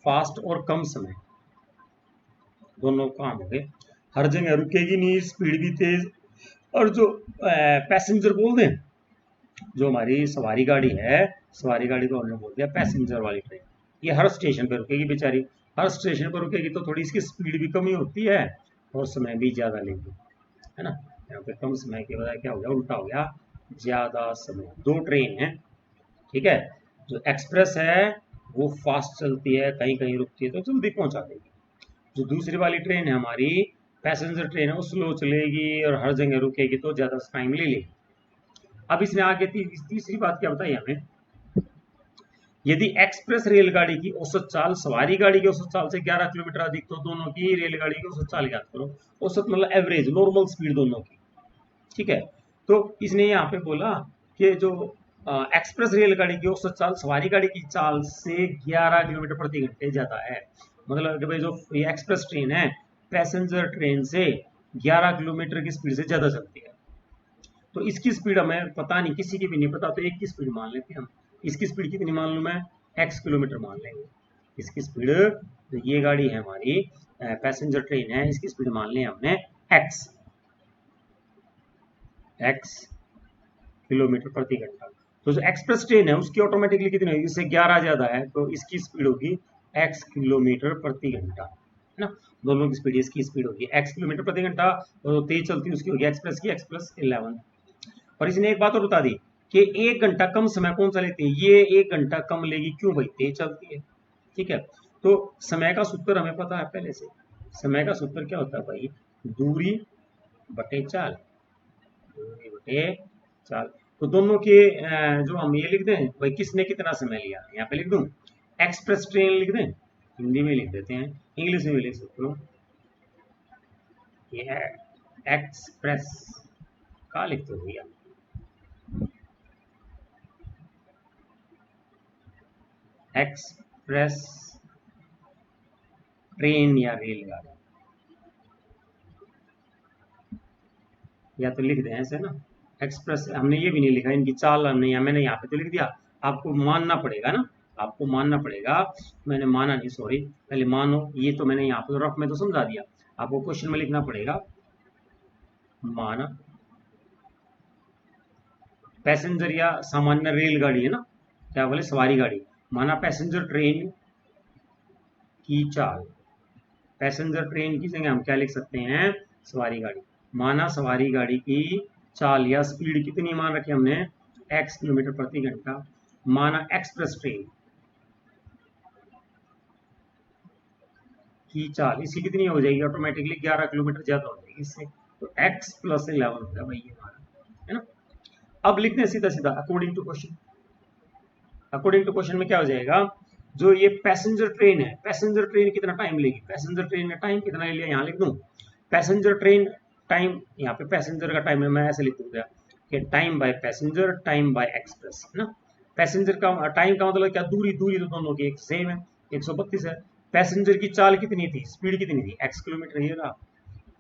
फास्ट और कम समय दोनों काम हो गए। हर जगह रुकेगी नहीं, स्पीड भी तेज। और जो पैसेंजर बोल दें, जो हमारी सवारी गाड़ी है, सवारी गाड़ी को हमने बोल दिया पैसेंजर वाली ट्रेन, ये हर स्टेशन पर रुकेगी बेचारी। हर स्टेशन पर रुकेगी तो थोड़ी इसकी स्पीड भी कम ही होती है और समय भी ज़्यादा लेगी, है ना। यहाँ पे कम समय के बजाय क्या हो गया, उल्टा हो गया, ज़्यादा समय। दो ट्रेन है, ठीक है। जो एक्सप्रेस है वो फास्ट चलती है, कहीं कहीं रुकती है तो जल्दी पहुंचा देगी। जो दूसरी वाली ट्रेन है हमारी पैसेंजर ट्रेन है, वो स्लो चलेगी और हर जगह रुकेगी तो ज़्यादा टाइम ले लेगी। अब इसने आगे तीसरी बात क्या बताई हमें, यदि एक्सप्रेस रेलगाड़ी की औसत चाल सवारी गाड़ी की औसत चाल से 11 किलोमीटर अधिक, तो दोनों की रेलगाड़ी की औसत चाल ज्ञात करो। औसत मतलब एवरेज, नॉर्मल स्पीड दोनों की, ठीक है। तो इसने यहाँ पे बोला कि जो एक्सप्रेस रेलगाड़ी की औसत चाल सवारी गाड़ी की चाल से 11 किलोमीटर प्रति घंटे ज्यादा है। मतलब कि भाई जो ये एक्सप्रेस ट्रेन है पैसेंजर ट्रेन से 11 किलोमीटर की स्पीड से ज्यादा चलती है। तो इसकी स्पीड हमें पता नहीं, किसी की भी नहीं पता, तो एक की स्पीड मान लेते हैं हम। इसकी स्पीड कितनी मान लूँ मैं, x किलोमीटर मान लेंगे इसकी स्पीड। तो ये गाड़ी है हमारी पैसेंजर ट्रेन है, इसकी स्पीड मान लें हमने x किलोमीटर प्रति घंटा। तो जो एक्सप्रेस ट्रेन है उसकी ऑटोमेटिकली कितनी होगी, इससे 11 ज्यादा है तो इसकी स्पीड होगी x किलोमीटर प्रति घंटा, है ना। दोनों की स्पीड, इसकी स्पीड होगी x किलोमीटर प्रति घंटा, और तेज चलती है उसकी होगी एक्सप्रेस की x+11। और इसने एक बात और बता दी कि 1 घंटा कम समय कौन सा लेती है, ये 1 घंटा कम लेगी, क्यों भाई, तेज चलती है, ठीक है। तो समय का सूत्र हमें पता है पहले से। समय का सूत्र क्या होता है भाई, दूरी बटे चाल, दूरी बटे चाल। तो दोनों के जो हम ये लिख दें भाई, किसने कितना समय लिया, यहाँ पे लिख दूं एक्सप्रेस ट्रेन लिख दें, हिंदी में लिख देते हैं, इंग्लिश में भी लिख सकते हो, ये एक्सप्रेस का लिख दो भैया, एक्सप्रेस ट्रेन या रेलगाड़ी, या तो लिख दें ऐसे ना, एक्सप्रेस। हमने ये भी नहीं लिखा इनकी चाल, हमने या मैंने यहाँ पे तो लिख दिया, आपको मानना पड़ेगा ना, आपको मानना पड़ेगा। मैंने माना नहीं, सॉरी, पहले मानो। ये तो मैंने यहाँ पे रफ में तो समझा दिया, आपको क्वेश्चन में लिखना पड़ेगा, माना पैसेंजर या सामान्य रेलगाड़ी है ना, क्या बोले, सवारी गाड़ी, माना पैसेंजर ट्रेन की चाल, पैसेंजर ट्रेन की जगह हम क्या लिख सकते हैं, सवारी गाड़ी। माना सवारी गाड़ी की चाल या स्पीड कितनी मान रखी हमने, x किलोमीटर प्रति घंटा। माना एक्सप्रेस ट्रेन की चाल इसकी कितनी हो जाएगी, ऑटोमेटिकली 11 किलोमीटर ज्यादा हो जाएगी इससे, तो x+11 हो गया भाई ये हमारा, है ना। अब लिखते हैं सीधा सीधा according to question. According to question में क्या हो जाएगा, जो ये पैसेंजर ट्रेन है, पैसेंजर ट्रेन कितना टाइम लेगी, पैसेंजर ट्रेन ने टाइम कितना ले लिया, यहाँ लिख दूं पैसेंजर ट्रेन टाइम, यहाँ पे पैसेंजर का टाइम है, मैं ऐसे लिख दूंगा कि time by passenger, time by express, है ना। पैसेंजर का टाइम का मतलब क्या, दूरी, दूरी तो दोनों की एक सेम है, 132 है। पैसेंजर की चाल कितनी थी, स्पीड कितनी थी, x किलोमीटर, ये रहा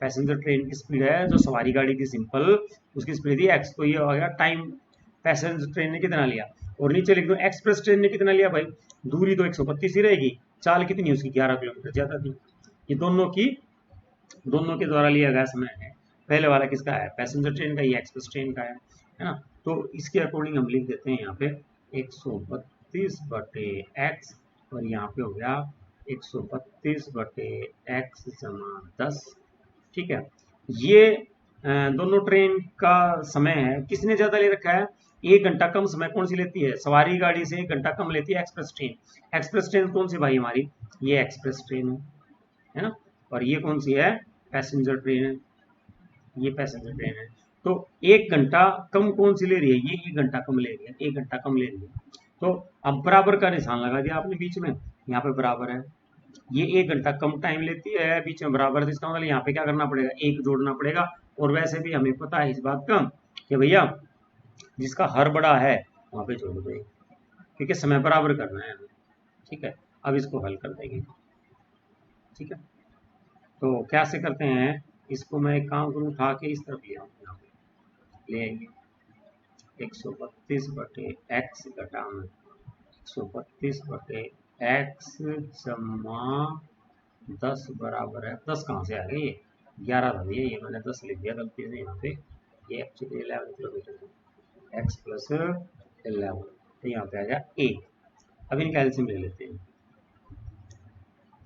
पैसेंजर ट्रेन की स्पीड है, जो सवारी गाड़ी थी सिंपल, उसकी स्पीड थी x, तो ये हो गया टाइम पैसेंजर ट्रेन ने कितना लिया। और नीचे लिख दो एक्सप्रेस ट्रेन ने कितना लिया भाई, दूरी तो 132 ही रहेगी, चाल कितनी उसकी 11 किलोमीटर ज्यादा थी। ये दोनों के द्वारा लिया गया समय है। पहले वाला किसका है, पैसेंजर ट्रेन का, ये एक्सप्रेस ट्रेन का है ना। तो इसके अकॉर्डिंग हम लिख देते हैं यहाँ पे 132 बटे एक्स, और यहाँ पे हो गया 132 बटे एक्स जमा 10। ठीक है, ये दोनों ट्रेन का समय है, किसने ज्यादा ले रखा है, 1 घंटा कम समय कौन सी लेती है, सवारी गाड़ी से 1 घंटा कम लेती है एक्सप्रेस ट्रेन। एक्सप्रेस ट्रेन कौन सी भाई हमारी, ये एक्सप्रेस ट्रेन है ना, और ये कौन सी है, पैसेंजर ट्रेन है, ये पैसेंजर ट्रेन है। तो 1 घंटा कम कौन सी ले रही है, ये 1 घंटा कम ले रही है, 1 घंटा कम ले रही है। तो अब बराबर का निशान लगा दिया आपने बीच में, यहाँ पे बराबर है, ये 1 घंटा कम टाइम लेती है, बीच में बराबर है, इसका मतलब यहाँ पे क्या करना पड़ेगा, 1 जोड़ना पड़ेगा। और वैसे भी हमें पता है इस बात का कि भैया जिसका हर बड़ा है वहां पे जोड़ दो, क्योंकि समय बराबर करना है हमें। ठीक है, अब इसको हल कर देंगे। ठीक है, तो कैसे करते हैं इसको, मैं एक काम करूँ, उठा के इस तरफ ले आऊँ, यहाँ पे ले आइए 132 बटे एक्स घटा में 132 बटे एक्स जमा 10 बराबर है, 10 कहाँ से आ गई, ये 11 था भैया, ये मैंने 10 लिख दिया गलती से यहाँ पे, ये एक्चुअली 11 किलोमीटर है, एक्स प्लस 11, तो यहाँ पे आ गया 1। अब इनका एलसीएम ले लेते हैं,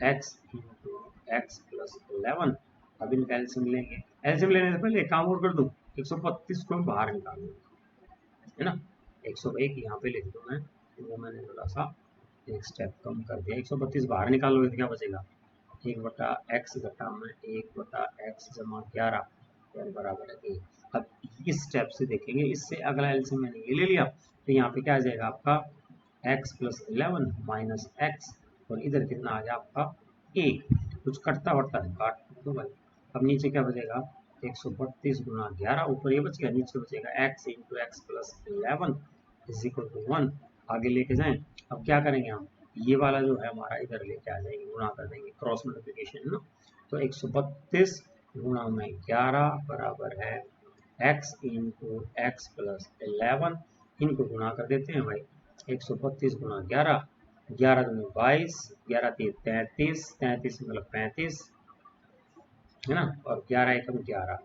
एक्स इंटू एक्स प्लस 11। अब इनका एलसीएम लेंगे, एलसीएम लेने से पहले एक काम और कर दूं, 132 को बाहर निकाल दूं, है ना, 101 यहाँ पे लिख दूं मैं, वो मैंने थोड़ा सा एक स्टेप कम कर दिया, 132 बाहर निकालोगे तो क्या बचेगा, 1 बटा एक्स घटा में 1 बटा एक्स जमा 11 बराबर है 1। अब इस स्टेप से देखेंगे, इससे अगला एलसीएम मैंने ये ले लिया, तो यहाँ पे क्या आ जाएगा आपका x प्लस 11 माइनस एक्स, और इधर कितना आ गया आपका 1, कुछ कटता वटता है काट दो भाई। अब नीचे क्या बचेगा, 132 गुना 11, ऊपर ये बचेगा, नीचे बचेगा x into x plus 11 is equal to 1। आगे लेके जाएं, अब क्या करेंगे हम, ये वाला जो है हमारा इधर लेके आ जाएंगे, गुणा कर देंगे, क्रॉस मल्टीप्लिकेशन ना। तो 132 गुणा में 11 बराबर है x इंटू एक्स प्लस 11, इनको गुणा कर देते हैं भाई, 132 गुणा 11, 11 दूनी 22, 11 तीन 33, 33 मतलब 35, है ना, और 11 एकम 11,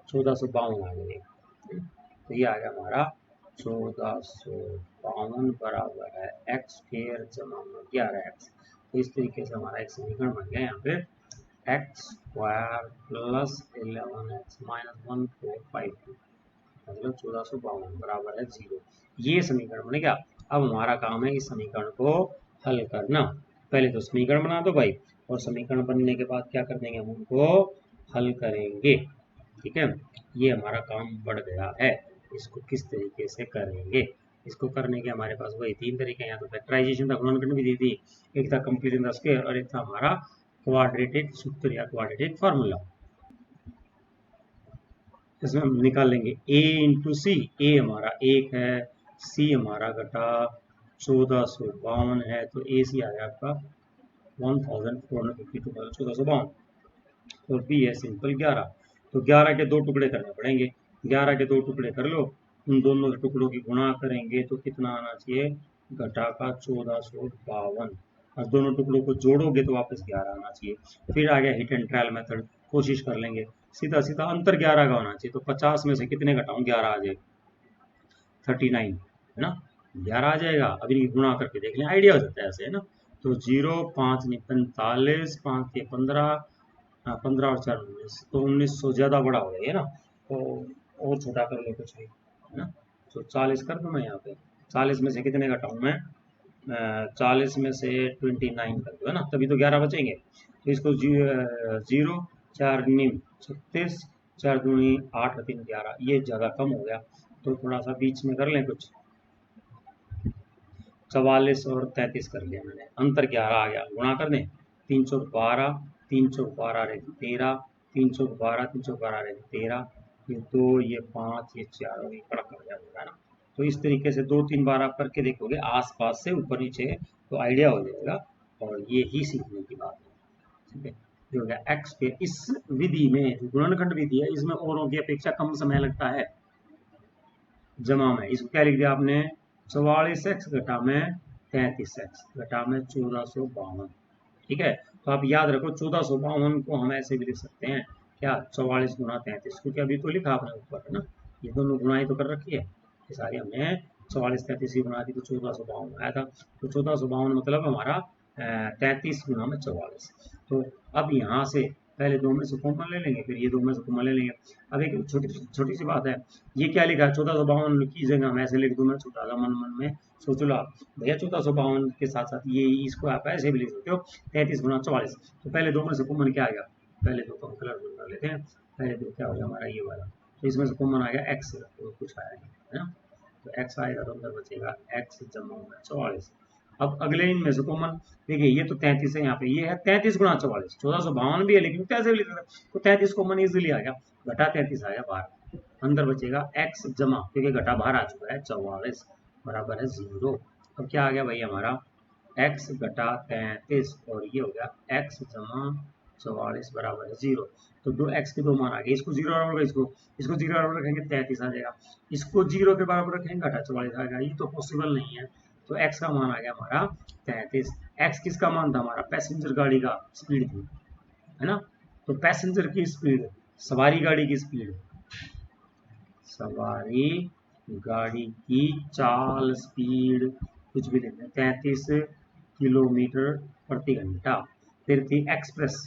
1452 आ गए। तो ये आ गया हमारा 1452 बराबर है एक्स स्क्वायर जमा 11x। तो इस तरीके से हमारा एक समीकरण बन गया यहाँ पे, x square plus 11x minus 1452 मतलब 1452 बराबर है 0। ये समीकरण बन गया। अब हमारा काम है इस समीकरण को हल करना। पहले तो समीकरण बना दो भाई, और समीकरण बनने के बाद क्या कर देंगे, हम उनको हल करेंगे। ठीक है, ये हमारा काम बढ़ गया है। इसको किस तरीके से करेंगे, इसको करने के हमारे पास वही 3 तरीके हैं, या तो फैक्टराइजेशन था, गुणनखंड विधि थी, एक था कंप्लीटिंग द स्क्वायर, और एक था हमारा क्वाड्रेटिक सूत्र या क्वाड्रेटिक फार्मूला। इसमें हम निकाल लेंगे a इंटू सी, ए हमारा 1 है, सी हमारा घटा 1452 है, तो ए सी आ गया आपका 1452 1452, और बी है सिंपल 11। तो 11 के 2 टुकड़े करने पड़ेंगे, 11 के 2 टुकड़े कर लो, उन दोनों टुकड़ों की गुणा करेंगे तो कितना आना चाहिए, घटा का 1452, और दोनों टुकड़ों को जोड़ोगे तो वापस 11 आना चाहिए। फिर आ गया हिट एंड ट्रायल मेथड, कोशिश कर लेंगे, सीधा सीधा अंतर 11 का होना चाहिए, तो 50 में से कितने घटाऊं 11 आ जाए 39, है ना, 11 आ जाएगा। अब इनकी गुणा करके देख लें, आइडिया हो जाता है ऐसे, है ना। तो 0 5 नहीं 45, 5 के 15, 15 और 4 19, तो 1900 ज़्यादा बड़ा हो गया है ना, तो और छोटा कर ले कुछ भी, है ना। तो 40 कर दूँ मैं यहाँ पे, 40 में से कितने घटाऊँ मैं, 40 में से 29 कर दो, है ना, तभी तो 11 बचेंगे। तो इसको 0 4 निम 36, 4 दूनी 8 3 11, ये ज़्यादा कम हो गया, तो थोड़ा सा बीच में कर लें कुछ, 44 और 33 कर लिया मैंने, अंतर क्या आ गया, गुणा कर दें, 3 चौक 12, 3 चौक 12 रहेगी 13, 3 चौक 12, 3 चौक 12 रहेगी 13, ये 2, ये 5, ये 4 और ये कड़क कर जाएगा ना। तो इस तरीके से 2-3 बार आप करके देखोगे आसपास से ऊपर नीचे, तो आइडिया हो जाएगा, और ये ही सीखने की बात है। ठीक है, ये हो गया एक्स पे। इस विधि में जो गुणनखंड विधि है इसमें औरों की अपेक्षा कम समय लगता है जमा में। इसको क्या लिख दिया आपने, 44x घटा में 33x घटा में 1452। ठीक है, तो आप याद रखो 1452 को हम ऐसे भी लिख सकते हैं, क्या, 44 गुना 33, क्योंकि अभी तो लिखा आपने ऊपर है ना, ये दोनों गुणाई तो कर रखी है, ये सारी हमने 44-33 की गुणा की तो 1452 आया था। तो 1452 मतलब हमारा 33 गुना में 44। तो अब यहाँ से पहले दो में से कॉमन ले लेंगे, फिर ये दो में से कॉमन ले लेंगे। अब एक छोटी छोटी सी बात है, ये क्या लिखा है 1452 की जगह हम ऐसे लिख दूँ, मैं छोटा सा मन मन में सोच लो आप भैया, 1452 के साथ साथ ये इसको आप ऐसे भी लिख सकते हो 33 गुना 44। तो पहले दो में से कॉमन क्या आ गया, पहले दो को हम कलर कर लेते हैं, पहले दो क्या हो गया हमारा ये वाला, तो इसमें से कॉमन आ गया एक्स, तो कुछ आया नहीं है ना, तो एक्स आएगा तो अंदर बचेगा एक्स जमा होगा 44। अब अगले इनमें से कॉमन, देखिए ये तो 33 है, यहाँ पे ये है 33 गुना 44, 1452 भी है लेकिन कैसे भी लिख सकते हैं, तो 33 कॉमन इजिली आ गया, घटा 33 आ गया बाहर, अंदर बचेगा x जमा, क्योंकि घटा बाहर आ चुका है 44 बराबर है 0। अब क्या आ गया भाई हमारा x घटा 33 और ये हो गया x जमा 44 बराबर है 0। तो दो x के दो मान आ गए, इसको 0 बराबर, इसको 0 बराबर रखेंगे 33 आ जाएगा, इसको 0 के बराबर रखेंगे घटा 44 आएगा, ये तो पॉसिबल नहीं है। तो x का मान आ गया हमारा 33। x किसका मान था हमारा, पैसेंजर गाड़ी का स्पीड थी, है ना, तो पैसेंजर की स्पीड, सवारी गाड़ी की स्पीड, सवारी गाड़ी की चाल स्पीड कुछ भी लेते हैं 33 किलोमीटर प्रति घंटा। फिर थी एक्सप्रेस,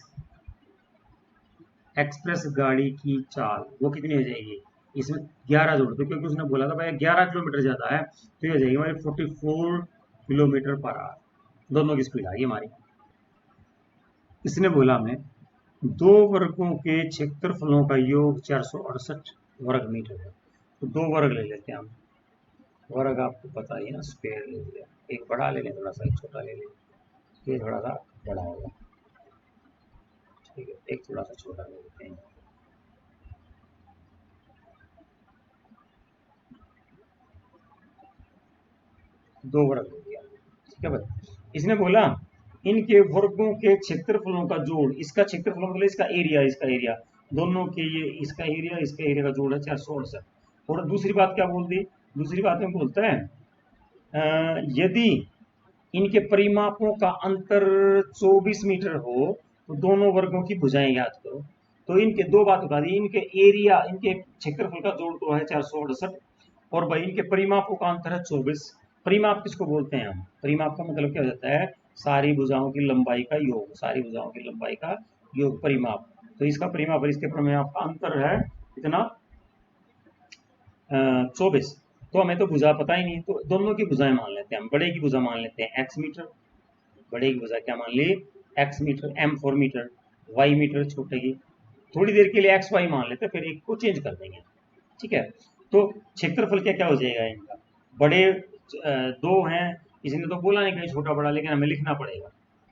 एक्सप्रेस गाड़ी की चाल वो कितनी हो जाएगी, इसमें 11 जोड़ दो, क्योंकि उसने बोला था भाई 11 किलोमीटर ज्यादा है, तो ये हो जाएगी हमारी 44 किलोमीटर पर आवर, दोनों की स्पीड आ गई हमारी। इसने बोला हमें दो वर्गों के क्षेत्रफलों का योग 468 वर्ग मीटर है, तो दो वर्ग ले लेते हैं हम, वर्ग आपको पता ही है ना, स्क्वायर ले लिया, एक बड़ा ले लें थोड़ा सा, एक छोटा ले लें, ये थोड़ा सा बड़ा होगा, ठीक है, एक थोड़ा सा छोटा ले लेते हैं, दो वर्ग ले लिया, ठीक है भाई। इसने बोला इनके वर्गों के क्षेत्रफलों का जोड़, इसका क्षेत्रफल मतलब इसका एरिया दोनों के, ये इसका एरिया का जोड़ है 468। और दूसरी बात क्या बोल दी, दूसरी बात में बोलता है यदि इनके परिमापों का अंतर 24 मीटर हो तो दोनों वर्गों की भुजाएं याद करो। तो इनके दो बात बता दी, इनके एरिया, इनके क्षेत्रफल का जोड़ तो है 468, और भाई इनके परिमापों का अंतर है 24। परिमाप किसको बोलते हैं हम, परिमाप का मतलब क्या हो जाता है, सारी भुजाओं की लंबाई का योग, सारी भुजाओं की लंबाई का योग परिमाप। तो इसका परिमाप और इसके परिमाप का अंतर है कितना, 24। तो हमें तो भुजा पता ही नहीं, तो दोनों की भुजाएं मान लेते हैं हम, बड़े की भुजा मान लेते हैं एक्स मीटर, बड़े की भुजा क्या मान ली X metre, M for metre, Y metre छोटे की, थोड़ी देर के लिए एक्स वाई मान लेते हैं, फिर एक को चेंज कर देंगे, ठीक है। तो क्षेत्रफल क्या क्या हो जाएगा इनका, बड़े दो हैं, इसने तो बोला नहीं कहीं छोटा बड़ा, लेकिन हमें लिखना पड़ेगा,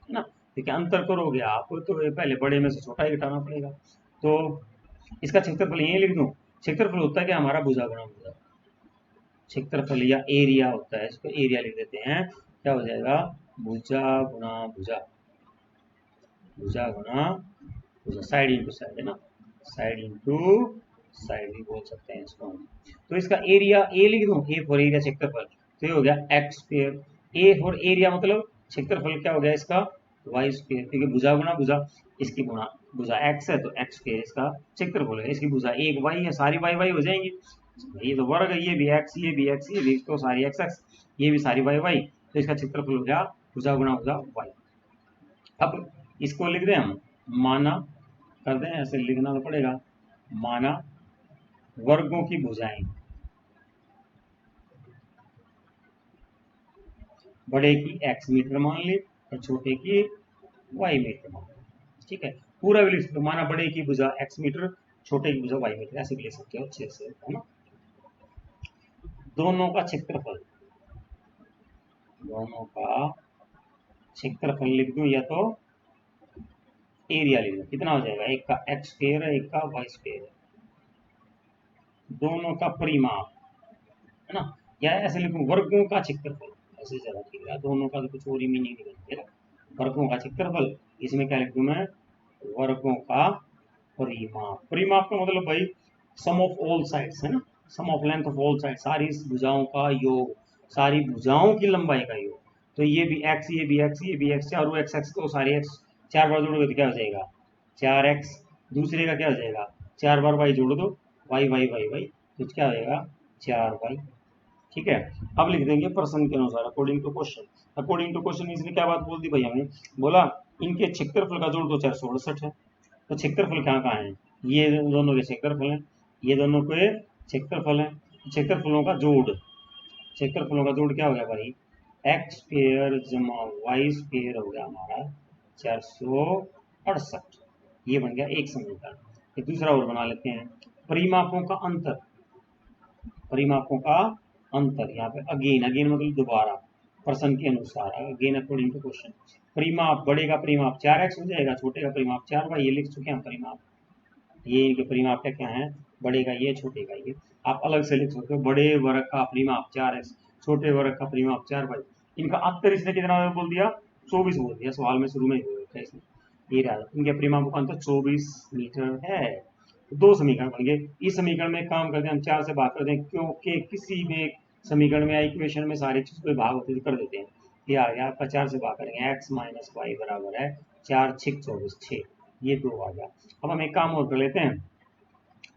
है ना, देखिए अंतर करोगे आप तो पहले बड़े में से छोटा ही घटाना पड़ेगा। तो इसका क्षेत्रफल यही लिख दूं, क्षेत्रफल होता है कि हमारा भुजा गुणा भुजा, क्षेत्रफल या एरिया होता है, इसको एरिया लिख देते हैं, क्या हो जाएगा भुजा गुणा भुजा, भुजा गुणा भुजा, साइड इंटू साइड है ना, साइड इंटू साइड भी बोल सकते हैं इसको हम। तो इसका एरिया ए लिख दूं, ए फॉर एरिया क्षेत्रफल, तो ये हो गया x square, A for area मतलब क्षेत्रफल क्या हो गया इसका वाई स्क्वायर, क्योंकि भुजा गुणा भुजा, इसकी गुणा भुजा एक्स है तो एक्स स्क्वायर इसका क्षेत्रफल है, इसकी भुजा एक वाई है, सारी वाई वाई हो जाएंगी, ये तो वर्ग है, ये भी एक्स, ये भी एक्स, ये भी तो सारी एक्स एक्स, ये भी सारी वाई वाई, तो इसका क्षेत्रफल हो गया भुजा गुणा भुजा वाई। अब इसको लिख दें हम, माना कर दें, ऐसे लिखना तो पड़ेगा, माना वर्गों की भुजाएं, बड़े की एक्स मीटर मान ली और छोटे की वाई मीटर मान ली, ठीक है, पूरा भी लिख सकते हो, माना बड़े की भुजा एक्स मीटर, छोटे की भुजा वाई मीटर, ऐसे भी लिख सकते हो अच्छे से, है ना। दोनों का क्षेत्रफल, दोनों का क्षेत्रफल लिख दूं या तो एरिया लिख दूं, कितना हो जाएगा, एक का एक्स स्क्वायर है, एक का वाई स्क्वायर है, दोनों का परिमाप, है ना, या ऐसे लिखूं वर्गों का क्षेत्रफल, ऐसे ज्यादा ठीक है, दोनों का तो कुछ और ही मीनिंग निकल, वर्गों का क्षेत्रफल, इसमें क्या लिख दूं मैं, वर्गों का परिमाप। परिमाप का मतलब भाई सम ऑफ ऑल साइड्स, है ना, sum of length of all side, सारी भुजाओं का योग, सारी भुजाओं की लंबाई का योग। तो ये भी एक्स, ये भी एक्स, ये भी एक्स, चारों एक्स एक्स, तो सारी एक्स चार बार जोड़ोगे तो क्या हो जाएगा, चार एक्स, दूसरे का क्या हो जाएगा, चार बार वाई जोड़ दो, वाई वाई वाई वाई, तो क्या हो जाएगा, चार वाई। ठीक है, अब लिख देंगे प्रश्न के अनुसार, according to question. According to question इसने क्या बात बोल दी भाई, हमें बोला इनके क्षेत्रफल का जोड़ दो 468 है, तो क्षेत्रफल कहाँ कहाँ है, ये दोनों के क्षेत्रफल हैं, ये दोनों के क्षेत्रफल हैं, क्षेत्रफलों का जोड़, क्षेत्रफलों का जोड़ क्या हो गया भाई, एक्स स्क्वायर जमा वाई स्क्वायर हो गया हमारा 468, ये बन गया एक समीकरण। एक दूसरा और बना लेते हैं, परिमापों का अंतर, परिमापों का अंतर, यहाँ पे अगेन, अगेन मतलब दोबारा, प्रश्न के अनुसार, अगेन अकॉर्डिंग टू क्वेश्चन। परिमाप, बड़े का परिमाप 4x हो जाएगा, छोटे का परिमाप 4y, ये लिख चुके हैं परिमाप, ये इनके परिमाप क्या क्या है, बड़े का ये, छोटे का ये, आप अलग से लिख सकते हो, बड़े वर्ग का परिमाप 4x, छोटे वर्ग का परिमाप 4y। इनका अंतर इसने कितना बोल दिया, 24 बोल दिया, सवाल में शुरू में बोल दिया इसने, ये रहा इनके परिमापों का अंतर 24 मीटर है। दो समीकरण बन गए, इस समीकरण में काम करते हैं हम 4 से भाग करते हैं, क्योंकि किसी भी एक समीकरण में या इक्वेशन में सारी चीज को भाग होते कर देते हैं, ये आ गया आपका 4 से भाग करेंगे, x माइनस वाई बराबर है 4 6 24 6, ये 2 आ गया। अब हम एक काम और कर लेते हैं,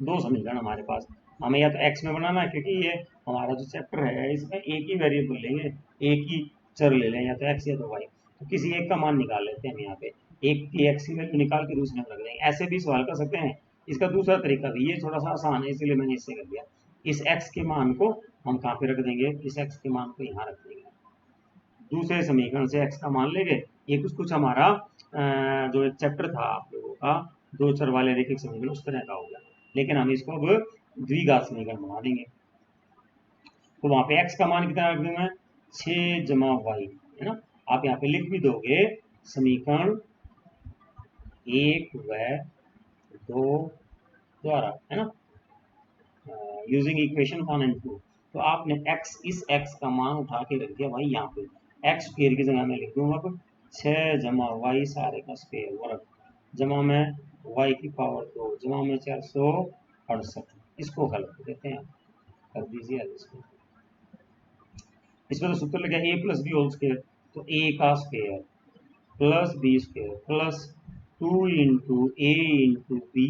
दो समीकरण हमारे पास, हमें या तो x में बनाना है, क्योंकि ये हमारा जो चैप्टर है इसमें एक ही वेरिएबल लेंगे, एक ही चर ले लें, या तो x या तो y, तो किसी एक का मान निकाल लेते हैं हम यहाँ पे, एक की x की वैल्यू निकाल के दूसरे में रख देंगे, ऐसे भी सवाल कर सकते हैं। इसका दूसरा तरीका भी, ये थोड़ा सा आसान है इसलिए मैंने इससे कर दिया, इस x के मान को हम कहाँ पे रख देंगे, इस x के मान को यहाँ रख देंगे, दूसरे समीकरण से x का मान लेंगे, ये कुछ कुछ हमारा जो चैप्टर था आप लोगों का दो चर वाले रेखिक समीकरण उस तरह का हो गया, लेकिन हम इसको अब द्विघात समीकरण बना देंगे। तो वहां पे x का मान कितना रख दूं मैं, 6 जमा वाई, है ना, आप यहाँ पे लिख भी दोगे समीकरण 1 व 2 द्वारा, है ना, यूजिंग इक्वेशन 1 एंड 2, तो आपने x, इस x का मान उठा के रख दिया भाई यहाँ पे, एक्स स्क्वेयर की जगह में लिख दूंगा अब 6 जमा वाई सारे का स्क्वेयर वर्ग, जमा में वाई की पावर 2, जमा में 468, इसको हल कर देते हैं, कर दीजिए इसको, इसमें तो सूत्र लगा a plus B whole square, तो a का square plus B square plus 2 into A into B,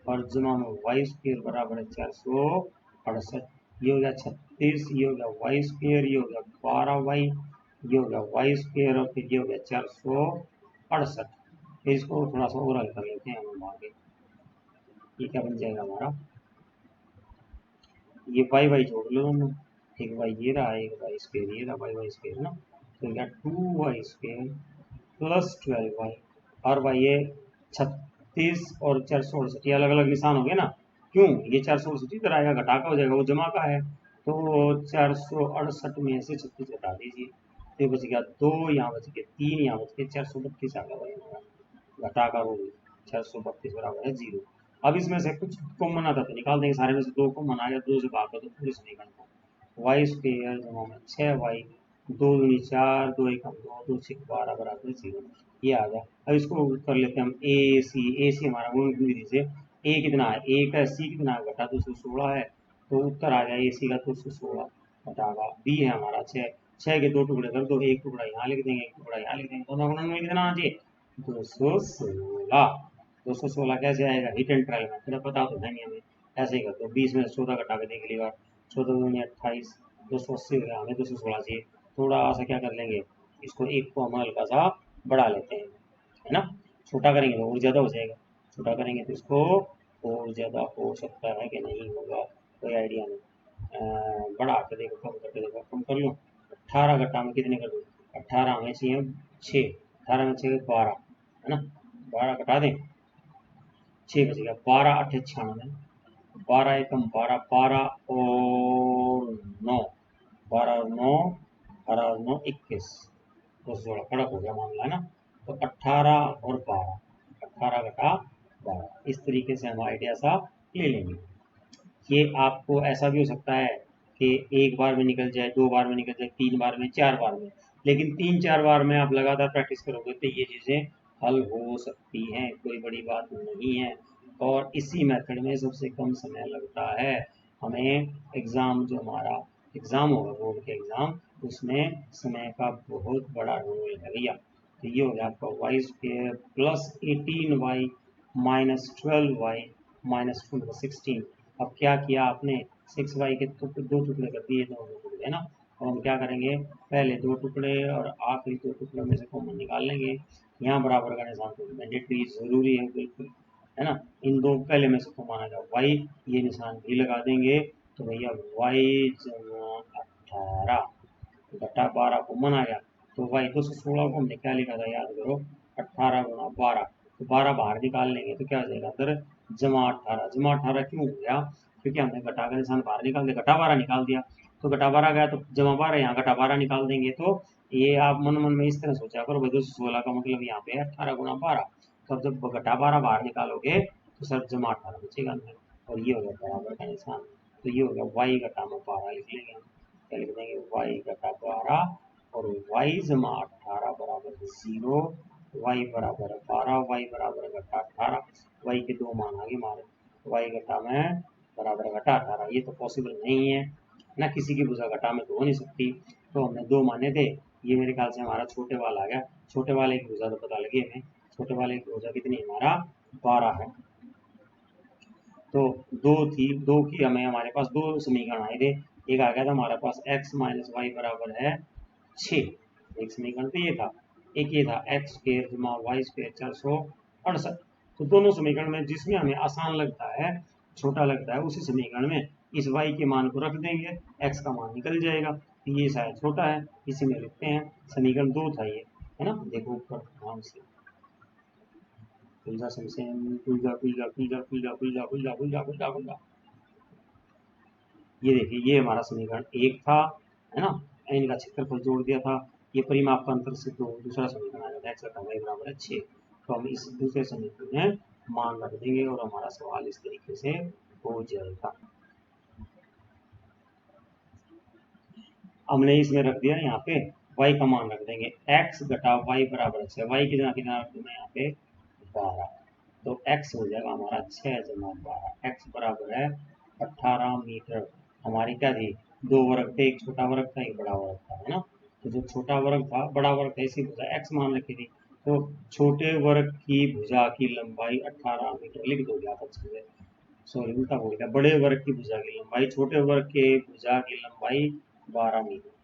और जमा में वाई स्क्वेयर बराबर है 468, ये हो गया 36, ये हो गया वाई स्क्वेयर, ये हो गया 12y, ये हो गया वाई स्क्वेयर, और फिर ये हो गया 468, फिर इसको थोड़ा सा और हल कर लेते हैं हम आगे, ये क्या बन जाएगा हमारा, ये वाई वाई जोड़ लो दोनों, एक वाई ये रहा, एक वाई स्क्वेयर ये रहा, वाई वाई स्क्वेयर ना, तो क्या 2y स्क्वेयर प्लस 12y, और भाई ये 36 और 468 ये अलग अलग निशान हो गए ना, क्यों, ये 468 इधर आएगा, घटा का हो जाएगा, वो जमा का है, तो 468 में से 36 घटा दीजिए, तो बच गया 2, यहाँ बच गया 3, यहाँ बच गया 432 आ गया भाई हमारा, घटा का वो 432 बराबर है 0। अब इसमें से कुछ कॉमन आता तो निकाल देंगे, सारे में से 2 कॉमन आ गया, 2 से भाग कर तो पूरे समीकरण को वाई स्क्वेयर जमा में 6y, 2 दूनी 4, 2 एकम 2, 2 6 12 बराबर 0, ये आ गया। अब इसको कर लेते हैं हम ए सी हमारा गुणन विधि से, ए कितना है, ए का सी कितना है, घटा 216 है, तो उत्तर आ गया ए सी का 216 घटागा, बी है हमारा 6, 6 के 2 टुकड़े कर दो, एक टुकड़ा यहाँ लिख देंगे, एक टुकड़ा यहाँ लिख देंगे, दोनों गुणन में कितना आना चाहिए 216, 216 कैसे आएगा, हिट एंड ट्रायल में, फिर पता तो है नहीं हमें, ऐसे ही कर दो, 20 में 14 घटा के देख अगली बार, 14 दूनी 28, 280 हो गया, हमें 216 चाहिए, थोड़ा सा क्या कर लेंगे, इसको एक को हम हल्का सा बढ़ा लेते हैं, है ना, छोटा करेंगे तो और ज़्यादा हो जाएगा, छोटा करेंगे तो इसको और ज़्यादा हो सकता है कि नहीं होगा, कोई आइडिया नहीं, बढ़ा के देखो, कम करके देखो, कम कर लो, 18 घटा में कितने कर दो, 18 हमें चाहिए 6, 18 में 6 12, है ना, 12 घटा दें, 6 बच गया, 12 8 96, 12 एकम 12, 12 और 9, 12 और 9 18 9 21, तो 16 कड़क हो गया मामला है ना। तो 18 और 12, 18 घटा 12, इस तरीके से हम आइडिया सा ले लेंगे। ये आपको ऐसा भी हो सकता है कि एक बार में निकल जाए, 2 बार में निकल जाए, 3 बार में, 4 बार में, लेकिन 3-4 बार में आप लगातार प्रैक्टिस करोगे तो ये चीज़ें हल हो सकती हैं, कोई बड़ी बात नहीं है। और इसी मेथड में सबसे कम समय लगता है हमें। एग्ज़ाम जो हमारा एग्ज़ाम होगा बोर्ड के एग्ज़ाम, उसमें समय का बहुत बड़ा रोल है भैया। तो ये हो गया आपका y square plus 18y minus 12y minus 16। अब क्या किया आपने, 6y के दो टुकड़े कर दिए, दो टुकड़े है ना। और हम क्या करेंगे, पहले 2 टुकड़े और आखिरी 2 टुकड़ों में से कॉमन निकाल लेंगे। यहाँ बराबर का निशान तो मैंडेटरी ज़रूरी है बिल्कुल, है ना। इन दो पहले में से कॉमन आ जाए y, ये निशान भी लगा देंगे। तो भैया y जमा 18 घटा 12 कॉमन आ गया। तो y 216 को हमने क्या लिखा था याद करो, 18 गुणा 12। तो 12 बाहर निकाल लेंगे तो क्या हो जाएगा अंदर, जमा 18। जमा 18 क्यों हो गया, क्योंकि हमने घटा का निशान बाहर निकाल दिया, घटा 12 निकाल दिया। तो घटा 12 गया तो जमा 12, यहाँ घटा 12 निकाल देंगे। तो ये आप मन मन में इस तरह सोचा करो भाई, 216 का मतलब यहाँ पे है 18 गुणा 12। तो अब जब घटा 12 बाहर निकालोगे तो सर जमा 18 बचेगा अंदर, और ये हो गया बराबर का निशान। तो ये हो गया y घटा में 12 लिख लेंगे हम। क्या लिख देंगे, y घटा 12 और y जमा 18 बराबर 0, y बराबर 12, y बराबर घटा 18, y के दो मान आगे हमारे, y घटा में बराबर घटा 18। ये तो पॉसिबल नहीं है ना, किसी की भुजा घटा में तो हो नहीं सकती। तो हमने दो माने थे, ये मेरे ख्याल से हमारा छोटे वाला आ गया। छोटे वाले की भुजा तो पता लगी हमें, छोटे वाले की भुजा कितनी, हमारा 12 है। तो दो की हमें, हमारे पास दो समीकरण आए थे। एक आ गया था हमारे पास x माइनस वाई बराबर है 6, एक समीकरण तो ये था। एक ये था एक्स स्क्वेयर जमा वाई स्क्वेयर 468। तो दोनों समीकरण में जिसमें हमें आसान लगता है, छोटा लगता है, उसी समीकरण में इस y के मान को रख देंगे, x का मान निकल जाएगा। तो ये शायद छोटा है, इसी में लिखते हैं। समीकरण 2 था ये, है ना। देखो ऊपर ध्यान से, खुलजा समसेन, खुलजा खुलजा खुलजा खुलजा खुलजा खुलजा खुलजा खुलजा खुलजा। ये देखिए, ये हमारा समीकरण 1 था, है ना। इनका क्षेत्रफल जोड़ दिया था, ये परिमाप का अंतर से तो दूसरा समीकरण आ जाता है, x घटा y बराबर है 6। तो हम इस दूसरे समीकरण में मान रख देंगे और हमारा सवाल इस तरीके से हो जाएगा। हमने इसमें रख दिया यहाँ पे y का मान रख देंगे, x घटा y बराबर 6। y कितना कितना रख दूंगा यहाँ पे 12। तो x हो जाएगा हमारा 6 जमा 12, x बराबर है 18 मीटर। हमारी क्या थी, दो वर्ग थे, एक छोटा वर्ग था, एक बड़ा वर्ग था, है ना। तो जो छोटा वर्ग था, बड़ा वर्ग था, इसी भुजा x मान रखी थी। तो छोटे वर्ग की भुजा की लंबाई 18 मीटर लिख दो, आप अच्छे से। सॉरी उल्टा बोल गया, बड़े वर्ग की भुजा की लंबाई, छोटे वर्ग के भुजा की लंबाई 12 मीटर।